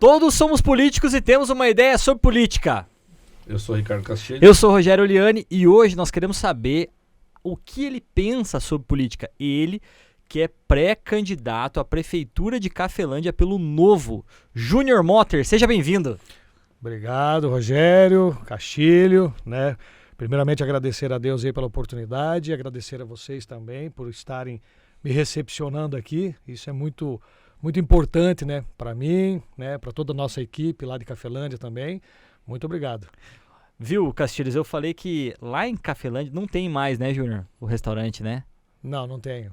Todos somos políticos e temos uma ideia sobre política. Eu sou Ricardo Castilho. Eu sou Rogério Oliani e hoje nós queremos saber o que ele pensa sobre política. Ele, que é pré-candidato à Prefeitura de Cafelândia pelo Novo. Júnior Motter, seja bem-vindo. Obrigado, Rogério, Castilho, né? Primeiramente agradecer a Deus aí pela oportunidade, agradecer a vocês também por estarem me recepcionando aqui. Isso é muito importante, né, para mim, né, para toda a nossa equipe lá de Cafelândia também. Muito obrigado. Viu, Castilhos, eu falei que lá em Cafelândia não tem mais, né, Júnior, o restaurante, né? Não tenho.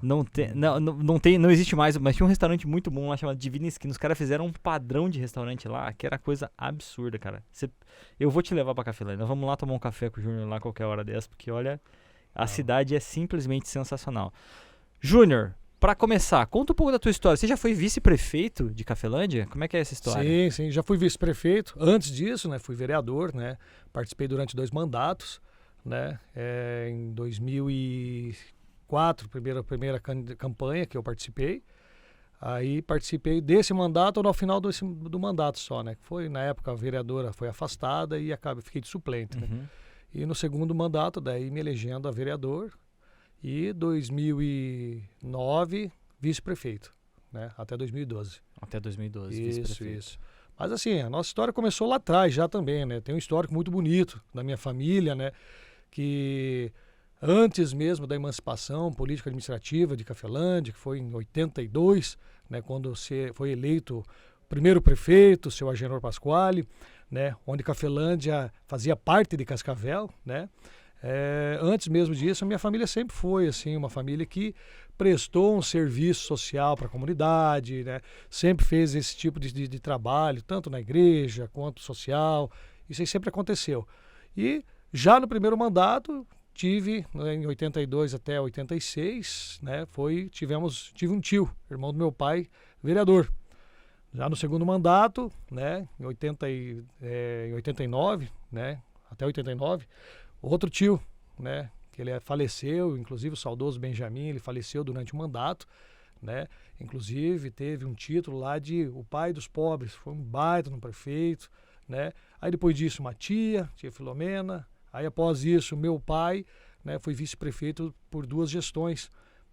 Não existe mais, mas tinha um restaurante muito bom lá chamado Divina Esquina. Os caras fizeram um padrão de restaurante lá, que era coisa absurda, cara. Eu vou te levar pra Cafelândia. Nós vamos lá tomar um café com o Júnior lá qualquer hora dessa, porque olha, a cidade é simplesmente sensacional. Júnior, pra começar, conta um pouco da tua história. Você já foi vice-prefeito de Cafelândia? Como é que é essa história? Sim, já fui vice-prefeito. Antes disso, né, fui vereador, né? Participei durante 2 mandatos, né? Em 2004, primeira campanha que eu participei. Aí participei desse mandato no final do mandato só, né? Foi, na época, a vereadora foi afastada e fiquei de suplente, né? E no segundo mandato, daí me elegendo a vereador. E 2009, vice-prefeito, né? Até 2012. Até 2012, vice-prefeito. Isso. Mas assim, a nossa história começou lá atrás já também, né? Tem um histórico muito bonito da minha família, né? Que antes mesmo da emancipação político-administrativa de Cafelândia, que foi em 82, né? Quando foi eleito o primeiro prefeito, o seu Agenor Pasquale, né? Onde Cafelândia fazia parte de Cascavel, né? Antes mesmo disso, a minha família sempre foi assim, uma família que prestou um serviço social para a comunidade, né? Sempre fez esse tipo de trabalho, tanto na igreja quanto social. Isso aí sempre aconteceu. E já no primeiro mandato, tive, né, em 82 até 86, né, tive um tio, irmão do meu pai, vereador. Já no segundo mandato, né, em 89, né, até 89, outro tio, né, que ele faleceu, inclusive o saudoso Benjamin, ele faleceu durante o mandato, né, inclusive teve um título lá de o pai dos pobres, foi um baita no prefeito, né, aí depois disso uma tia Filomena, aí após isso meu pai, né, foi vice-prefeito por 2 gestões,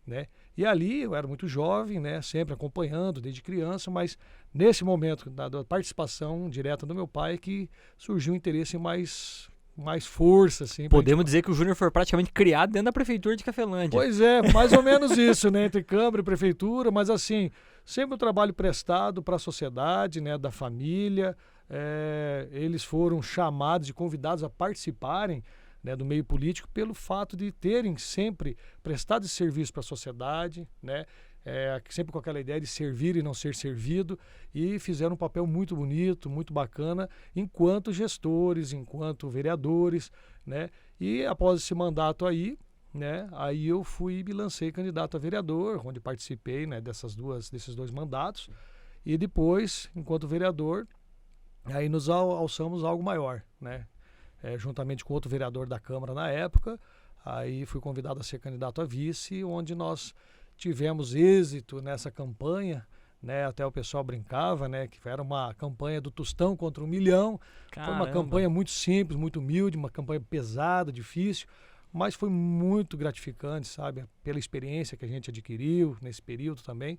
né, e ali eu era muito jovem, né, sempre acompanhando desde criança, mas nesse momento da participação direta do meu pai que surgiu um interesse mais força, assim. Podemos dizer que o Júnior foi praticamente criado dentro da prefeitura de Cafelândia. Pois é, mais ou menos isso, né? Entre Câmara e Prefeitura, mas assim, sempre um trabalho prestado para a sociedade, né? Da família. Eles foram chamados e convidados a participarem, né, do meio político pelo fato de terem sempre prestado esse serviço para a sociedade, né? Sempre com aquela ideia de servir e não ser servido, e fizeram um papel muito bonito, muito bacana, enquanto gestores, enquanto vereadores, né? E após esse mandato aí, né, aí eu me lancei candidato a vereador, onde participei, né, desses 2 mandatos, e depois, enquanto vereador, aí nos alçamos algo maior, né? Juntamente com outro vereador da Câmara na época, aí fui convidado a ser candidato a vice, onde nós tivemos êxito nessa campanha, né? Até o pessoal brincava, né? Que era uma campanha do Tostão contra 1 milhão. Caramba. Foi uma campanha muito simples, muito humilde, uma campanha pesada, difícil, mas foi muito gratificante, sabe? Pela experiência que a gente adquiriu nesse período também.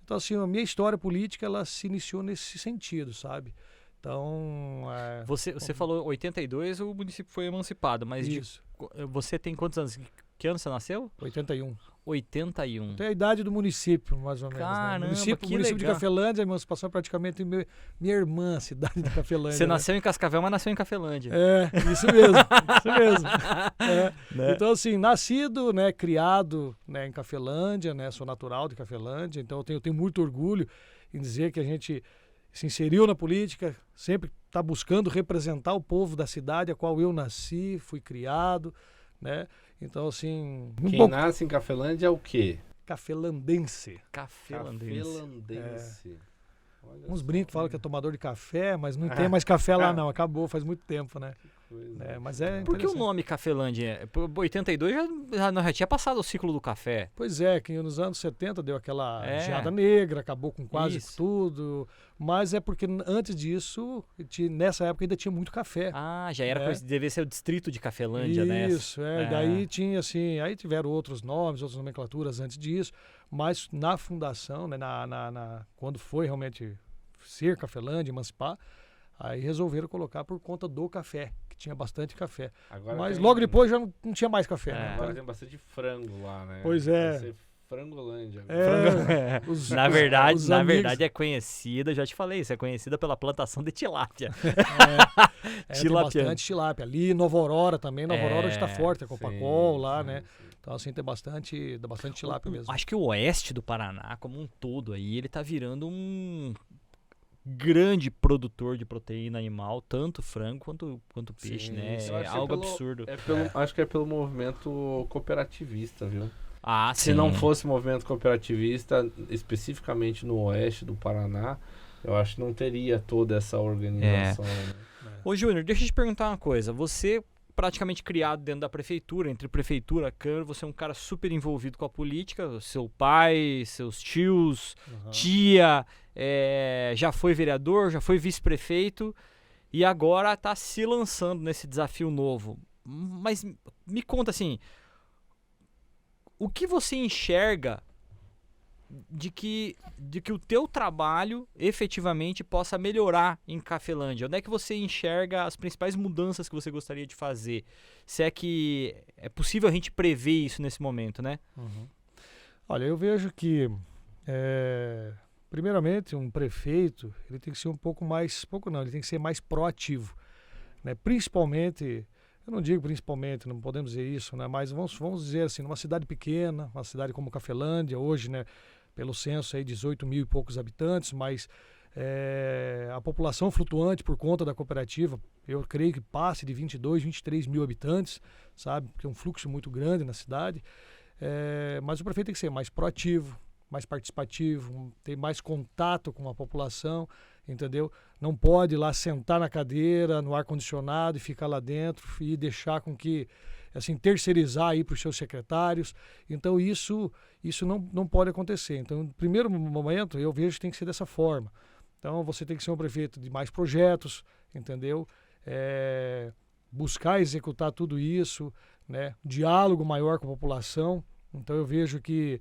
Então, assim, a minha história política, ela se iniciou nesse sentido, sabe? Então... Você falou 82, o município foi emancipado, mas você tem quantos anos? Que ano você nasceu? 81. 81. Tem a idade do município, mais ou menos. Caramba, né? O município de Cafelândia, a emancipação é praticamente minha irmã, a cidade de Cafelândia. Você nasceu em Cascavel, mas nasceu em Cafelândia. Isso mesmo, isso mesmo. Né? Então, assim, nascido, né, criado, né, em Cafelândia, né, sou natural de Cafelândia, então eu tenho muito orgulho em dizer que a gente se inseriu na política, sempre está buscando representar o povo da cidade a qual eu nasci, fui criado, né? Então, assim... Quem nasce em Cafelândia é o quê? Cafelandense. Cafelandense. Uns brincos falam que é tomador de café, mas não tem mais café lá não, acabou faz muito tempo, né? coisa. né? Mas é Por que o interessante. nome Cafelândia? Por 82 nós já tinha passado o ciclo do café. Pois é, que nos anos 70 deu aquela É. geada negra, acabou com quase Isso. tudo, mas é porque antes disso, nessa época ainda tinha muito café. Ah, já era É. coisa, devia ser o distrito de Cafelândia, né? Isso, daí tinha assim, aí tiveram outros nomes, outras nomenclaturas antes disso, mas na fundação, né, quando foi realmente ser Cafelândia, emancipar, aí resolveram colocar por conta do café, que tinha bastante café. Agora Mas tem- logo depois já não tinha mais café, né? Agora Então, tem bastante frango lá, né? Pois é. Vai ser Frangolândia. É, os- Na os- verdade, os na amigos- verdade é conhecida, já te falei, isso é conhecida pela plantação de tilápia. tem Tilápia. bastante tilápia. Ali, Nova Aurora também, Nova Aurora está forte, a Copacol Sim, lá, sim, né? sim. Então assim, tem bastante tilápia mesmo. Acho que o oeste do Paraná, como um todo aí, ele tá virando um grande produtor de proteína animal, tanto frango quanto peixe, Sim, né? eu É acho que algo pelo- absurdo. Acho que é pelo movimento cooperativista, viu? Ah, Se sim. não fosse movimento cooperativista, especificamente no oeste do Paraná, eu acho que não teria toda essa organização. Né? Ô, Júnior, deixa eu te perguntar uma coisa. Você, praticamente criado dentro da prefeitura, entre prefeitura e Câmara, você é um cara super envolvido com a política, seu pai, seus tios, Aham. tia, já foi vereador, já foi vice-prefeito e agora está se lançando nesse desafio novo. Mas me conta assim, o que você enxerga de que o teu trabalho efetivamente possa melhorar em Cafelândia? Onde é que você enxerga as principais mudanças que você gostaria de fazer? Se é que é possível a gente prever isso nesse momento, né? Uhum. Olha, eu vejo que, primeiramente, um prefeito, ele tem que ser ele tem que ser mais proativo, né? Principalmente, eu não digo principalmente, não podemos dizer isso, né? Mas vamos dizer assim, numa cidade pequena, uma cidade como Cafelândia, hoje, né? Pelo censo aí, 18 mil e poucos habitantes, mas a população flutuante por conta da cooperativa, eu creio que passe de 22, 23 mil habitantes, sabe? Porque é um fluxo muito grande na cidade. Mas o prefeito tem que ser mais proativo, mais participativo, ter mais contato com a população, entendeu? Não pode ir lá sentar na cadeira, no ar-condicionado e ficar lá dentro e deixar com que, assim, terceirizar aí para os seus secretários. Então isso não pode acontecer. Então, no primeiro momento, eu vejo que tem que ser dessa forma. Então, você tem que ser um prefeito de mais projetos, entendeu? Buscar executar tudo isso, né? Diálogo maior com a população. Então, eu vejo que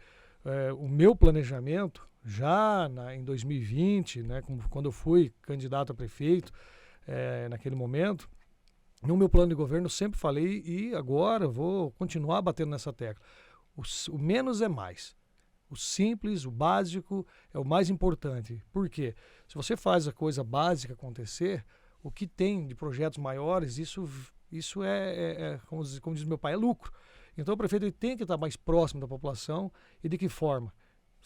o meu planejamento, já em 2020, né, quando eu fui candidato a prefeito, naquele momento, no meu plano de governo eu sempre falei, e agora eu vou continuar batendo nessa tecla. O menos é mais. O simples, o básico é o mais importante. Por quê? Se você faz a coisa básica acontecer, o que tem de projetos maiores, isso como diz meu pai, é lucro. Então o prefeito ele tem que estar mais próximo da população. E de que forma?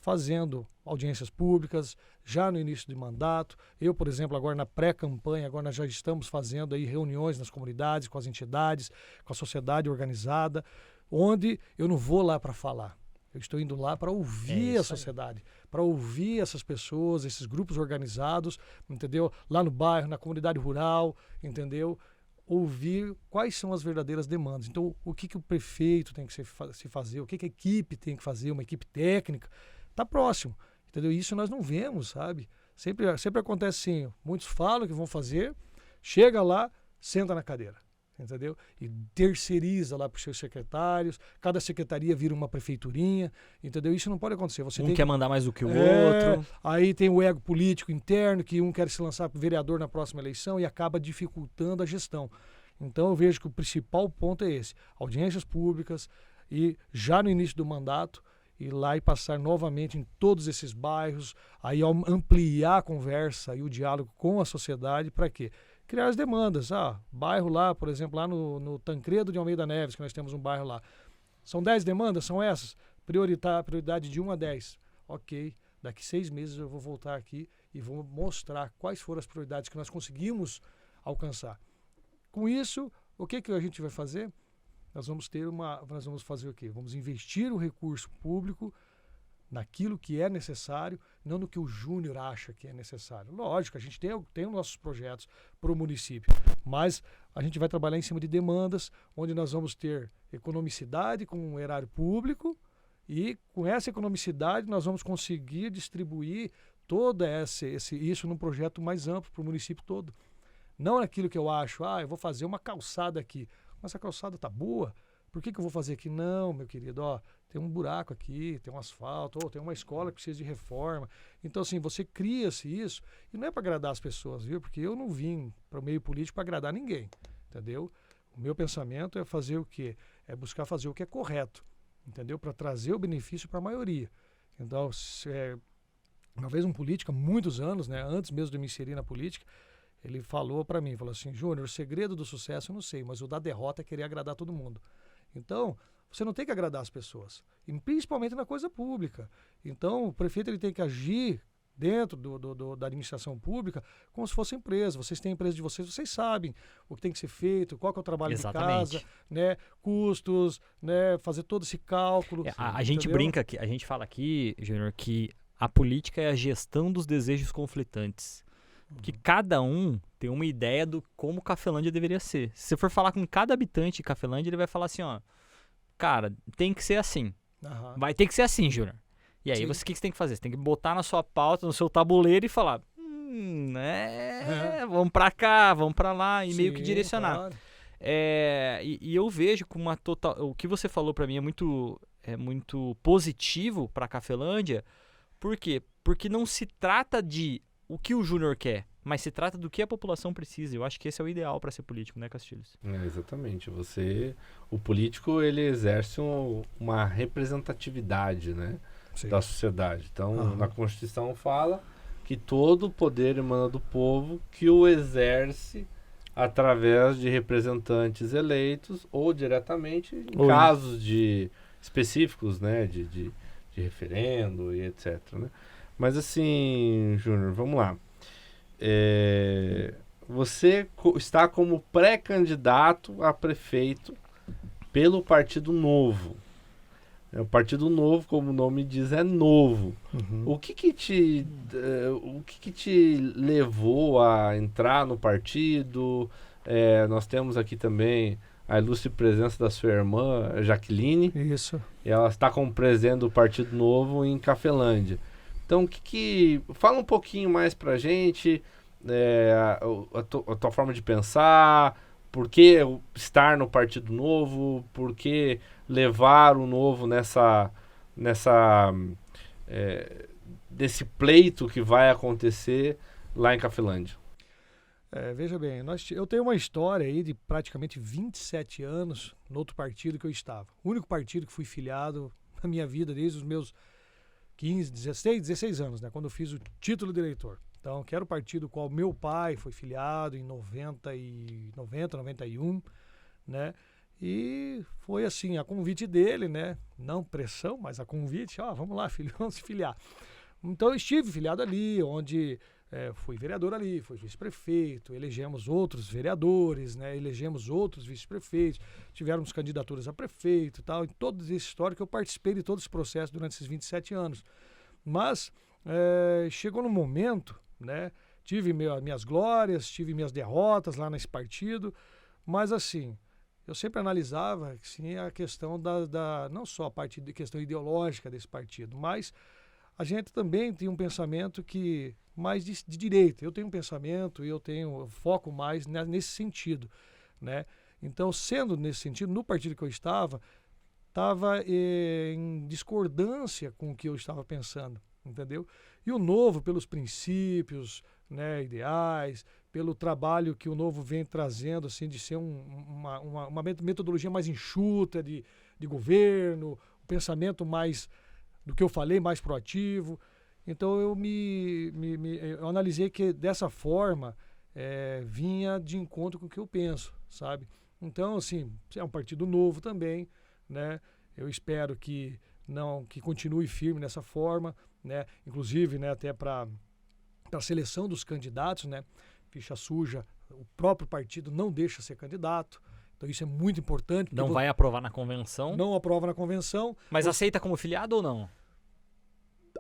Fazendo audiências públicas, já no início de mandato. Eu, por exemplo, agora na pré-campanha, agora nós já estamos fazendo aí reuniões nas comunidades, com as entidades, com a sociedade organizada, onde eu não vou lá para falar. Eu estou indo lá para ouvir a sociedade, para ouvir essas pessoas, esses grupos organizados, entendeu? Lá no bairro, na comunidade rural, entendeu? Ouvir quais são as verdadeiras demandas. Então, o que o prefeito tem que se fazer, o que a equipe tem que fazer, uma equipe técnica, está próximo, entendeu? Isso nós não vemos, sabe? Sempre acontece assim, muitos falam que vão fazer, chega lá, senta na cadeira, entendeu? E terceiriza lá para os seus secretários, cada secretaria vira uma prefeiturinha, entendeu? Isso não pode acontecer. Você Um quer mandar mais do que o outro. Aí tem o ego político interno, que um quer se lançar para vereador na próxima eleição e acaba dificultando a gestão. Então eu vejo que o principal ponto é esse, audiências públicas e já no início do mandato, ir lá e passar novamente em todos esses bairros, aí ampliar a conversa e o diálogo com a sociedade, para quê? Criar as demandas. Bairro lá, por exemplo, lá no Tancredo de Almeida Neves, que nós temos um bairro lá. São 10 demandas? São essas? Prioridade de 1 a 10. Ok, daqui 6 meses eu vou voltar aqui e vou mostrar quais foram as prioridades que nós conseguimos alcançar. Com isso, o que a gente vai fazer? Nós vamos fazer o quê? Vamos investir o recurso público naquilo que é necessário, não no que o Júnior acha que é necessário. Lógico, a gente tem os nossos projetos para o município, mas a gente vai trabalhar em cima de demandas, onde nós vamos ter economicidade com o erário público, e com essa economicidade nós vamos conseguir distribuir todo isso num projeto mais amplo para o município todo. Não naquilo que eu acho, eu vou fazer uma calçada aqui, mas essa calçada está boa, por que eu vou fazer aqui? Não, meu querido, tem um buraco aqui, tem um asfalto, tem uma escola que precisa de reforma. Então, assim, você cria-se isso, e não é para agradar as pessoas, viu? Porque eu não vim para o meio político para agradar ninguém, entendeu? O meu pensamento é fazer o quê? É buscar fazer o que é correto, entendeu? Para trazer o benefício para a maioria. Então, uma vez um político, há muitos anos, né, antes mesmo de me inserir na política, ele falou para mim, falou assim, Júnior, o segredo do sucesso eu não sei, mas o da derrota é querer agradar todo mundo. Então, você não tem que agradar as pessoas, e principalmente na coisa pública. Então, o prefeito ele tem que agir dentro da administração pública como se fosse empresa. Vocês têm a empresa de vocês sabem o que tem que ser feito, qual que é o trabalho de casa, né, custos, né, fazer todo esse cálculo. A gente brinca aqui, a gente fala aqui, Júnior, que a política é a gestão dos desejos conflitantes. Que cada um tem uma ideia do como Cafelândia deveria ser. Se você for falar com cada habitante de Cafelândia, ele vai falar assim, cara, tem que ser assim. Vai ter que ser assim, Júnior. E aí, o que você tem que fazer? Você tem que botar na sua pauta, no seu tabuleiro e falar, vamos pra cá, vamos pra lá, e meio que direcionar. Claro. E eu vejo com uma total... O que você falou pra mim é muito positivo pra Cafelândia. Por quê? Porque não se trata de o que o Júnior quer, mas se trata do que a população precisa. Eu acho que esse é o ideal para ser político, né, Castilhos? Exatamente. O político, ele exerce uma representatividade, né, da sociedade. Então, na Constituição fala que todo o poder emana do povo, que o exerce através de representantes eleitos ou diretamente em casos específicos, né, de referendo e etc, né? Mas assim, Júnior, vamos lá. Você está como pré-candidato a prefeito pelo Partido Novo. O Partido Novo, como o nome diz, é novo. O que te levou a entrar no partido? Nós temos aqui também a ilustre presença da sua irmã, Jaqueline. Isso. E ela está como presidente do Partido Novo em Cafelândia. Então, fala um pouquinho mais pra gente, a tua forma de pensar, por que estar no Partido Novo, por que levar o Novo desse pleito que vai acontecer lá em Cafelândia. Veja bem, eu tenho uma história aí de praticamente 27 anos no outro partido que eu estava. O único partido que fui filiado na minha vida desde os meus 15, 16 anos, né, quando eu fiz o título de eleitor. Então, que era o partido qual meu pai foi filiado em 90, 91, né? E foi assim, a convite dele, né? Não pressão, mas a convite, vamos lá, filho, vamos se filiar. Então, eu estive filiado ali, onde fui vereador ali, fui vice-prefeito, elegemos outros vereadores, né? Elegemos outros vice-prefeitos, tivemos candidaturas a prefeito e tal, e toda essa história que eu participei de todo esse processo durante esses 27 anos. Mas chegou num momento, né? Tive minhas glórias, tive minhas derrotas lá nesse partido, mas assim, eu sempre analisava sim, a questão não só a parte de questão ideológica desse partido, mas a gente também tem um pensamento mais de direita. Eu tenho um pensamento e eu foco mais nesse sentido, né? Então, sendo nesse sentido, no partido que eu estava em discordância com o que eu estava pensando, entendeu? E o Novo, pelos princípios, né, ideais, pelo trabalho que o Novo vem trazendo, assim, de ser uma metodologia mais enxuta de governo, um pensamento mais, do que eu falei, mais proativo. Então eu eu analisei que dessa forma vinha de encontro com o que eu penso, sabe? Então, assim, é um partido novo também, né? Eu espero que continue firme nessa forma, né? Inclusive, né, até para a seleção dos candidatos, né? Ficha suja, o próprio partido não deixa ser candidato. Então isso é muito importante. Não vai aprovar na convenção? Não aprova na convenção. Mas aceita como filiado ou não?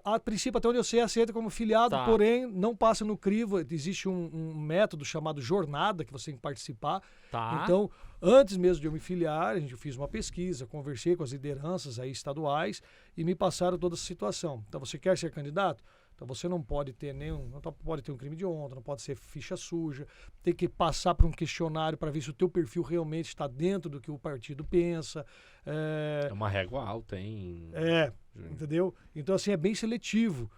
A princípio, até onde eu sei, aceita como filiado, Tá. porém não passa no crivo. Existe um método chamado jornada que você tem que participar. Tá. Então, antes mesmo de eu me filiar, eu fiz uma pesquisa, conversei com as lideranças aí estaduais e me passaram toda essa situação. Então, você quer ser candidato? Então, você não pode ter não pode ter um crime de honra, não pode ser ficha suja, tem que passar por um questionário para ver se o teu perfil realmente está dentro do que o partido pensa. É uma régua alta, hein? Entendeu? Então, assim, é bem seletivo.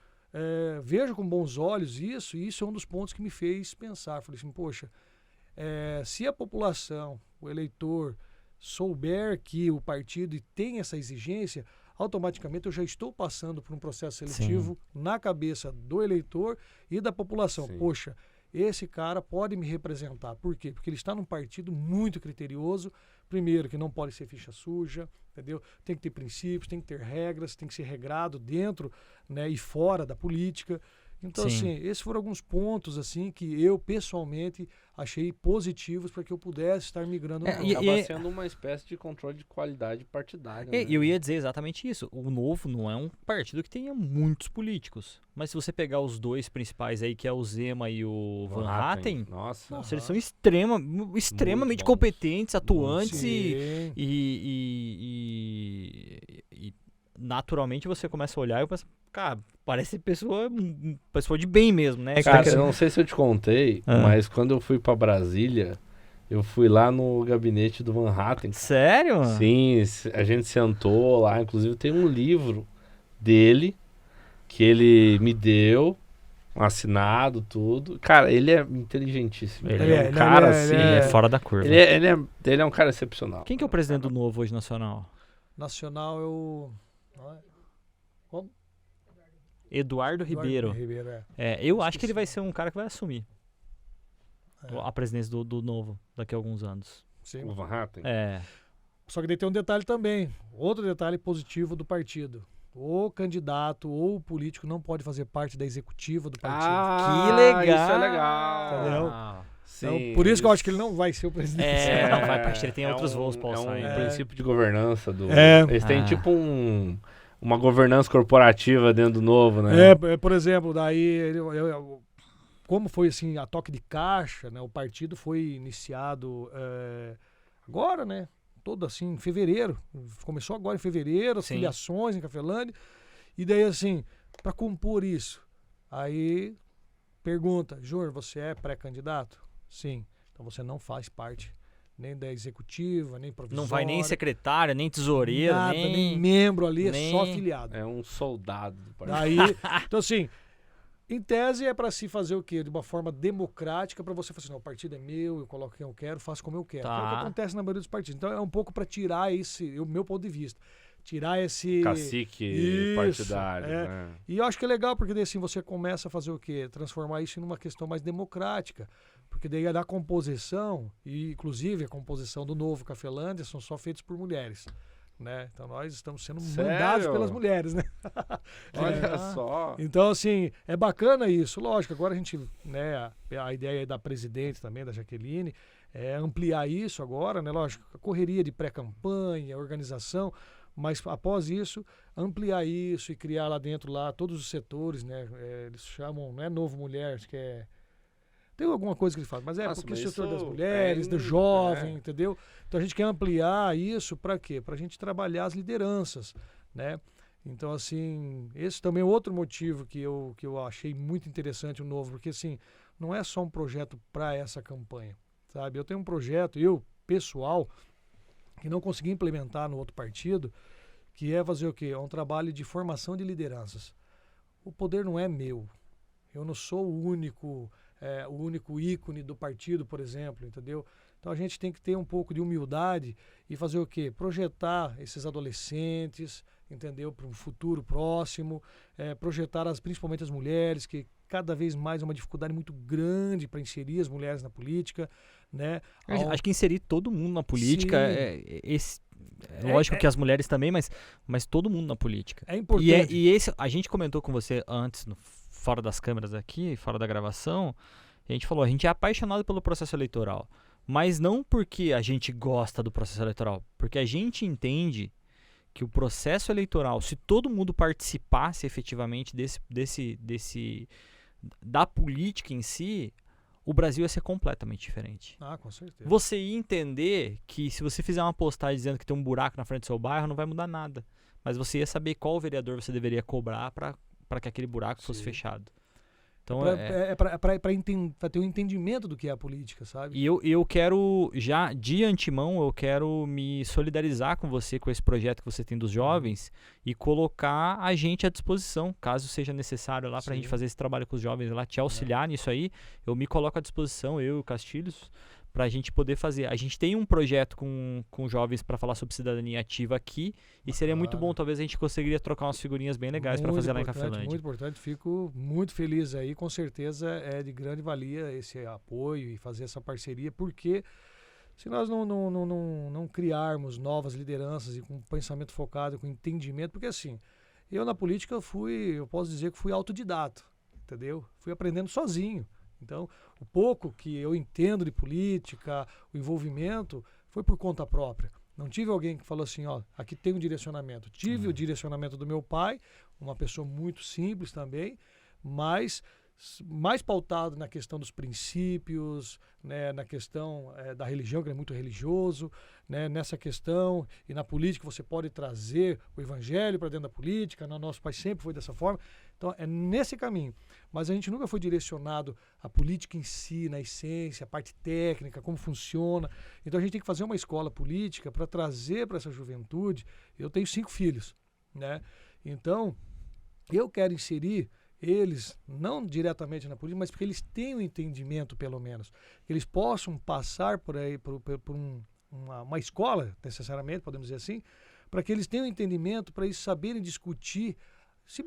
Vejo com bons olhos isso, e isso é um dos pontos que me fez pensar. Falei assim, poxa, se a população, o eleitor, souber que o partido tem essa exigência, automaticamente eu já estou passando por um processo seletivo na cabeça do eleitor e da população. Sim. Poxa, esse cara pode me representar. Por quê? Porque ele está num partido muito criterioso. Primeiro, que não pode ser ficha suja, entendeu? Tem que ter princípios, tem que ter regras, tem que ser regrado dentro, né, e fora da política. Então, Sim. assim, esses foram alguns pontos assim que eu, pessoalmente, achei positivos para que eu pudesse estar migrando no Novo. Acaba sendo uma espécie de controle de qualidade partidária. Né? Eu ia dizer exatamente isso. O Novo não é um partido que tenha muitos políticos. Mas se você pegar os dois principais aí, que é o Zema e o Van Hatten, nossa, eles são extremamente bons. competentes, atuantes Sim. e naturalmente você começa a olhar e pensa, cara, parece pessoa de bem mesmo, né? Cara, eu não sei se eu te contei, mas quando eu fui pra Brasília, eu fui lá no gabinete do Van Hatten. Sério? Sim, a gente sentou lá, inclusive tem um livro dele que ele me deu, assinado, tudo. Cara, ele é inteligentíssimo. Ele é um cara assim. Ele é fora da curva. Ele é um cara excepcional. Quem que é o presidente do Novo hoje nacional? Nacional é o... Eduardo Ribeiro. Eu acho que ele vai ser um cara que vai assumir a presidência do Novo daqui a alguns anos. Sim. O Van Hatten? Só que daí tem um detalhe também. Outro detalhe positivo do partido. O candidato ou o político não pode fazer parte da executiva do partido. Que legal! Isso é legal. Entendeu? Sim, Então, por isso que eu acho que ele não vai ser o presidente. Não vai partir, ele tem outros voos para alçar. É um princípio de governança do... Eles têm tipo uma governança corporativa dentro do Novo, né? Por exemplo, daí como foi assim a toque de caixa, né? O partido foi iniciado agora, né? Todo assim em fevereiro. Começou agora em fevereiro, as filiações em Cafelândia. E daí assim, para compor isso, aí pergunta, Júnior, você é pré-candidato? Sim. Então você não faz parte nem da executiva, nem provisória. Não vai nem secretário, nem tesoureiro, nada, nem membro ali, é só afiliado. É um soldado do partido. Aí, então assim, em tese é para se fazer o quê? De uma forma democrática, para você falar assim, não, o partido é meu, eu coloco quem eu quero, faço como eu quero. Tá. Que é o que acontece na maioria dos partidos. Então é um pouco para tirar o meu ponto de vista. Tirar esse... Cacique partidário, né? E eu acho que é legal, porque daí assim você começa a fazer o quê? Transformar isso em uma questão mais democrática. Porque daí a composição, e inclusive a composição do Novo Cafelândia, são só feitos por mulheres. Né? Então nós estamos sendo mandados pelas mulheres, né? Olha só. Então, assim, é bacana isso. Lógico, agora a gente, né, a ideia da presidente também, da Jaqueline, é ampliar isso agora, né? Lógico, a correria de pré-campanha, organização, mas após isso, ampliar isso e criar lá dentro todos os setores, né? Eles chamam, não é Novo Mulher, acho que é... Tem alguma coisa que eles falam, mas porque o setor das mulheres, do jovem, entendeu? Então a gente quer ampliar isso para quê? Para a gente trabalhar as lideranças, né? Então, assim, esse também é outro motivo que eu achei muito interessante o Novo, porque, assim, não é só um projeto para essa campanha, sabe? Eu tenho um projeto, pessoal, que não consegui implementar no outro partido, que é fazer o quê? É um trabalho de formação de lideranças. O poder não é meu. Eu não sou o único ícone do partido, por exemplo, entendeu? Então a gente tem que ter um pouco de humildade e fazer o quê? Projetar esses adolescentes, entendeu? Para um futuro próximo, projetar principalmente as mulheres, que cada vez mais é uma dificuldade muito grande para inserir as mulheres na política, né? Acho que inserir todo mundo na política lógico que as mulheres também, mas todo mundo na política. É importante. E esse, a gente comentou com você antes, fora das câmeras aqui, fora da gravação, a gente falou, a gente é apaixonado pelo processo eleitoral, mas não porque a gente gosta do processo eleitoral, porque a gente entende que o processo eleitoral, se todo mundo participasse efetivamente da política em si, o Brasil ia ser completamente diferente. Com certeza. Você ia entender que se você fizer uma postagem dizendo que tem um buraco na frente do seu bairro, não vai mudar nada. Mas você ia saber qual vereador você deveria cobrar para que aquele buraco fosse fechado. Então, para ter um entendimento do que é a política, sabe? E eu quero, já de antemão, eu quero me solidarizar com você, com esse projeto que você tem dos jovens, e colocar a gente à disposição, caso seja necessário lá pra gente fazer esse trabalho com os jovens lá, te auxiliar nisso aí, eu me coloco à disposição, eu e o Castilhos, pra gente poder fazer. A gente tem um projeto com jovens para falar sobre cidadania ativa aqui, e seria muito bom, talvez a gente conseguiria trocar umas figurinhas bem legais para fazer lá em Cafelândia. Muito importante, fico muito feliz aí, com certeza é de grande valia esse apoio e fazer essa parceria, porque se nós não criarmos novas lideranças e com pensamento focado, com entendimento, porque assim, eu na política eu posso dizer que fui autodidata, entendeu? Fui aprendendo sozinho. Então, o pouco que eu entendo de política, o envolvimento, foi por conta própria. Não tive alguém que falou assim, aqui tem um direcionamento. Tive o direcionamento do meu pai, uma pessoa muito simples também, mas mais pautado na questão dos princípios, né, na questão da religião, que ele é muito religioso, né, nessa questão, e na política você pode trazer o evangelho para dentro da política, nosso pai sempre foi dessa forma, então é nesse caminho, mas a gente nunca foi direcionado à política em si, na essência, a parte técnica, como funciona, então a gente tem que fazer uma escola política para trazer para essa juventude. Eu tenho 5 filhos, né, então eu quero inserir eles, não diretamente na política, mas porque eles tenham entendimento, pelo menos. Que eles possam passar por aí, por uma escola, necessariamente, podemos dizer assim, para que eles tenham entendimento, para eles saberem discutir,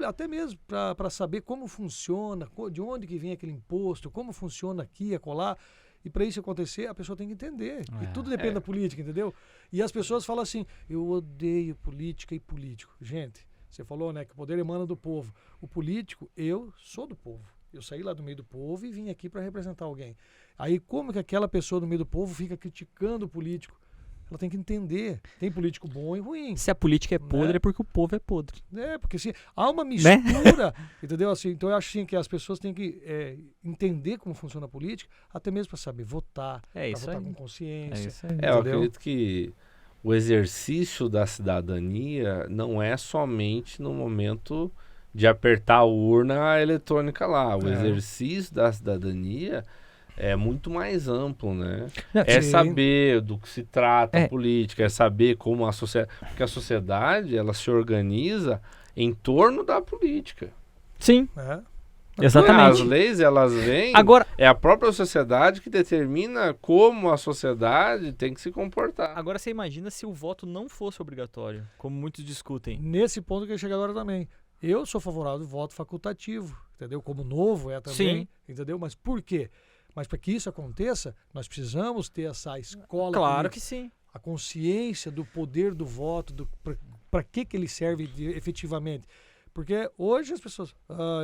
até mesmo para saber como funciona, de onde que vem aquele imposto, como funciona aqui, acolá. E para isso acontecer, a pessoa tem que entender. E tudo depende da política, entendeu? E as pessoas falam assim, eu odeio política e político. Gente, você falou, né, que o poder emana do povo. O político, eu sou do povo. Eu saí lá do meio do povo e vim aqui para representar alguém. Aí como que aquela pessoa do meio do povo fica criticando o político? Ela tem que entender. Tem político bom e ruim. Se a política é podre, né? É porque o povo é podre. Porque assim, há uma mistura, entendeu? Assim, então eu acho assim, que as pessoas têm que entender como funciona a política, até mesmo para saber votar, para votar com consciência. Eu acredito que o exercício da cidadania não é somente no momento de apertar a urna eletrônica lá. O exercício da cidadania é muito mais amplo, né? Saber do que se trata a política, é saber como a sociedade... Porque a sociedade, ela se organiza em torno da política. Sim. Exatamente. As leis, elas vêm... Agora, é a própria sociedade que determina como a sociedade tem que se comportar. Agora você imagina se o voto não fosse obrigatório, como muitos discutem. Nesse ponto que eu chego agora também. Eu sou favorável ao voto facultativo, entendeu? Como novo também, entendeu? Mas por quê? Mas para que isso aconteça, nós precisamos ter essa escola. Claro que sim. A consciência do poder do voto, para que ele serve efetivamente. Porque hoje as pessoas,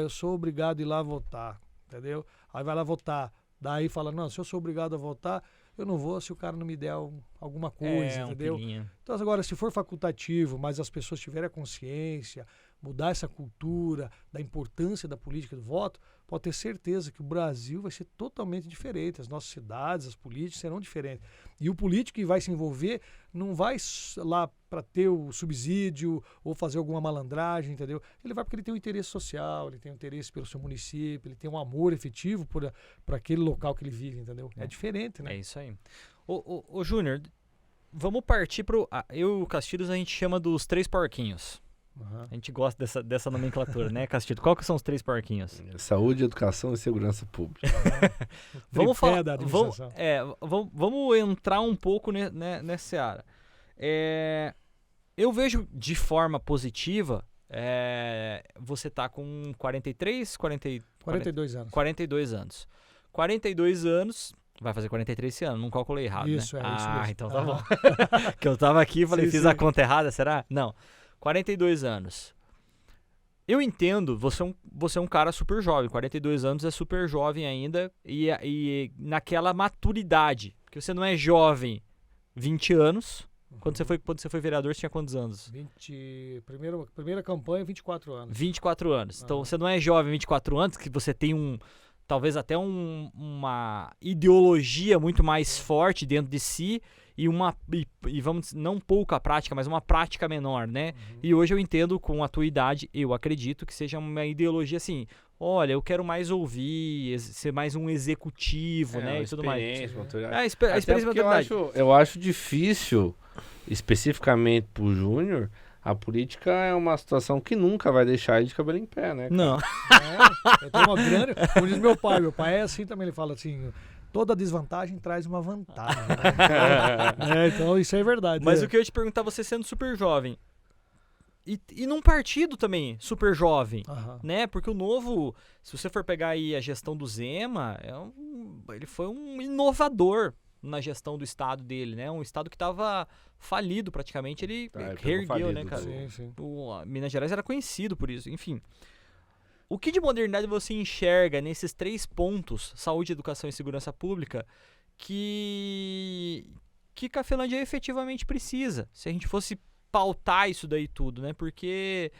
eu sou obrigado a ir lá votar, entendeu? Aí vai lá votar, daí fala, não, se eu sou obrigado a votar, eu não vou se o cara não me der alguma coisa, entendeu? Então agora, se for facultativo, mas as pessoas tiverem a consciência, mudar essa cultura da importância da política do voto, pode ter certeza que o Brasil vai ser totalmente diferente. As nossas cidades, as políticas serão diferentes. E o político que vai se envolver não vai lá para ter o subsídio ou fazer alguma malandragem, entendeu? Ele vai porque ele tem um interesse social, ele tem um interesse pelo seu município, ele tem um amor efetivo por aquele local que ele vive, entendeu? É diferente, né? É isso aí. Ô Júnior, vamos partir pro... Eu e o Castilhos a gente chama dos 3 porquinhos. A gente gosta dessa nomenclatura, né, Castilho? Qual que são os 3 porquinhos? Saúde, educação e segurança pública. Vamos falar, vamos entrar um pouco nessa seara. Eu vejo de forma positiva, você tá com 42 anos. 42 anos. Vai fazer 43 esse ano, não calculei errado, isso, né? Isso mesmo. Então tá bom. Que eu tava aqui e falei, fiz a conta errada, será? Não. 42 anos. Eu entendo, você é um cara super jovem, 42 anos é super jovem ainda, e naquela maturidade, porque você não é jovem 20 anos, Quando você foi vereador, você tinha quantos anos? Primeira campanha, 24 anos. 24 anos. Então você não é jovem 24 anos, que você tem talvez até uma ideologia muito mais forte dentro de si e vamos dizer, não pouca prática, mas uma prática menor, né? E hoje eu entendo, com a tua idade, eu acredito que seja uma ideologia assim, olha, eu quero mais ouvir, ser mais um executivo, né? E tudo mais. A experiência e maturidade. Eu acho difícil, especificamente pro Júnior, a política é uma situação que nunca vai deixar ele de cabelo em pé, né, cara? Não. Eu tenho uma grande... Como diz meu pai é assim também, ele fala assim, toda desvantagem traz uma vantagem. Então isso é verdade. Mas o que eu ia te perguntar, você sendo super jovem, e num partido também super jovem, né? Porque o Novo, se você for pegar aí a gestão do Zema, ele foi um inovador na gestão do estado dele, né? Um estado que estava falido praticamente, ele reergueu, né, cara? Sim. Minas Gerais era conhecido por isso, enfim. O que de modernidade você enxerga nesses 3 pontos, saúde, educação e segurança pública, que Cafelândia efetivamente precisa? Se a gente fosse pautar isso daí tudo, né? Porque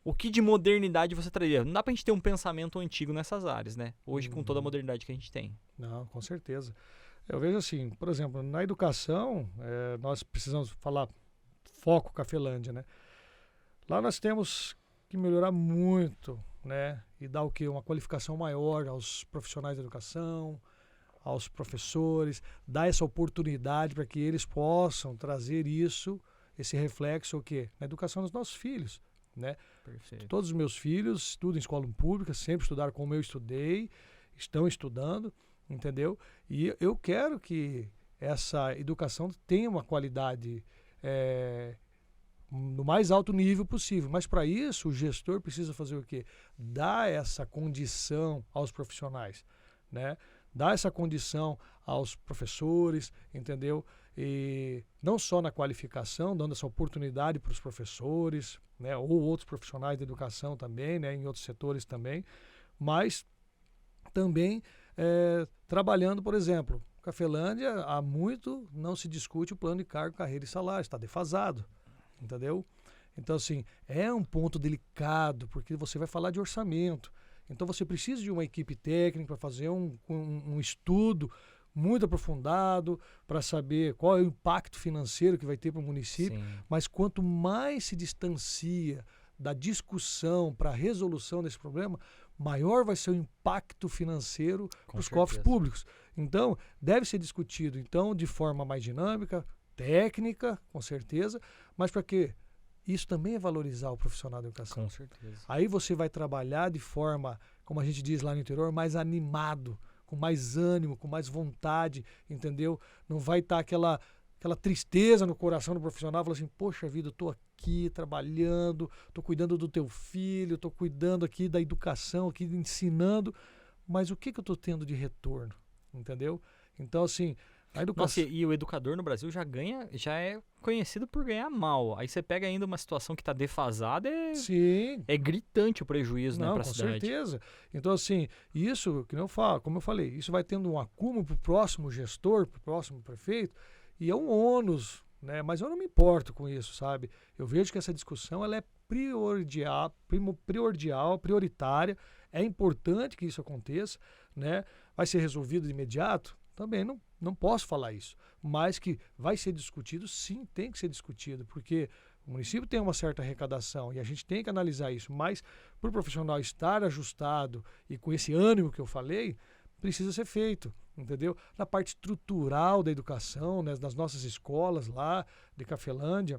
o que de modernidade você traria? Não dá pra gente ter um pensamento antigo nessas áreas, né? Hoje, com toda a modernidade que a gente tem. Não, com certeza. Eu vejo assim, por exemplo, na educação, nós precisamos falar foco Cafelândia, né? Lá nós temos que melhorar muito, né? E dar o quê? Uma qualificação maior aos profissionais da educação, aos professores, dar essa oportunidade para que eles possam trazer esse reflexo, o quê? Na educação dos nossos filhos, né? Perfeito. Todos os meus filhos estudam em escola pública, sempre estudaram como eu estudei, estão estudando, entendeu? E eu quero que essa educação tenha uma qualidade no mais alto nível possível. Mas para isso o gestor precisa fazer o quê? Dar essa condição aos profissionais, né? Dar essa condição aos professores, entendeu? E não só na qualificação, dando essa oportunidade para os professores, né? Ou outros profissionais da educação também, né? Em outros setores também, mas também trabalhando, por exemplo, Cafelândia, há muito não se discute o plano de cargo, carreira e salário, está defasado, entendeu? Então, assim, é um ponto delicado, porque você vai falar de orçamento. Então, você precisa de uma equipe técnica para fazer um estudo muito aprofundado, para saber qual é o impacto financeiro que vai ter para o município. Sim. Mas quanto mais se distancia da discussão para a resolução desse problema, maior vai ser o impacto financeiro para os cofres públicos. Então, deve ser discutido de forma mais dinâmica, técnica, com certeza, mas para quê? Isso também é valorizar o profissional da educação. Com certeza. Aí você vai trabalhar de forma, como a gente diz lá no interior, mais animado, com mais ânimo, com mais vontade, entendeu? Não vai estar aquela tristeza no coração do profissional, falar assim, poxa vida, eu estou aqui trabalhando, estou cuidando do teu filho, estou cuidando aqui da educação, aqui ensinando, mas o que eu estou tendo de retorno, entendeu? Então, assim, a educação... Nossa, e o educador no Brasil já é conhecido por ganhar mal. Aí você pega ainda uma situação que está defasada, Sim. É gritante o prejuízo, né, para a cidade. Com certeza. Então, assim, isso, como eu falei, isso vai tendo um acúmulo para o próximo gestor, para o próximo prefeito, e é um ônus, né? Mas eu não me importo com isso, sabe? Eu vejo que essa discussão ela é prioritária, é importante que isso aconteça, né? Vai ser resolvido de imediato? Também não posso falar isso, mas que vai ser discutido, sim, tem que ser discutido, porque o município tem uma certa arrecadação e a gente tem que analisar isso, mas para o profissional estar ajustado e com esse ânimo que eu falei, precisa ser feito, entendeu? Na parte estrutural da educação, né, das nossas escolas lá de Cafelândia,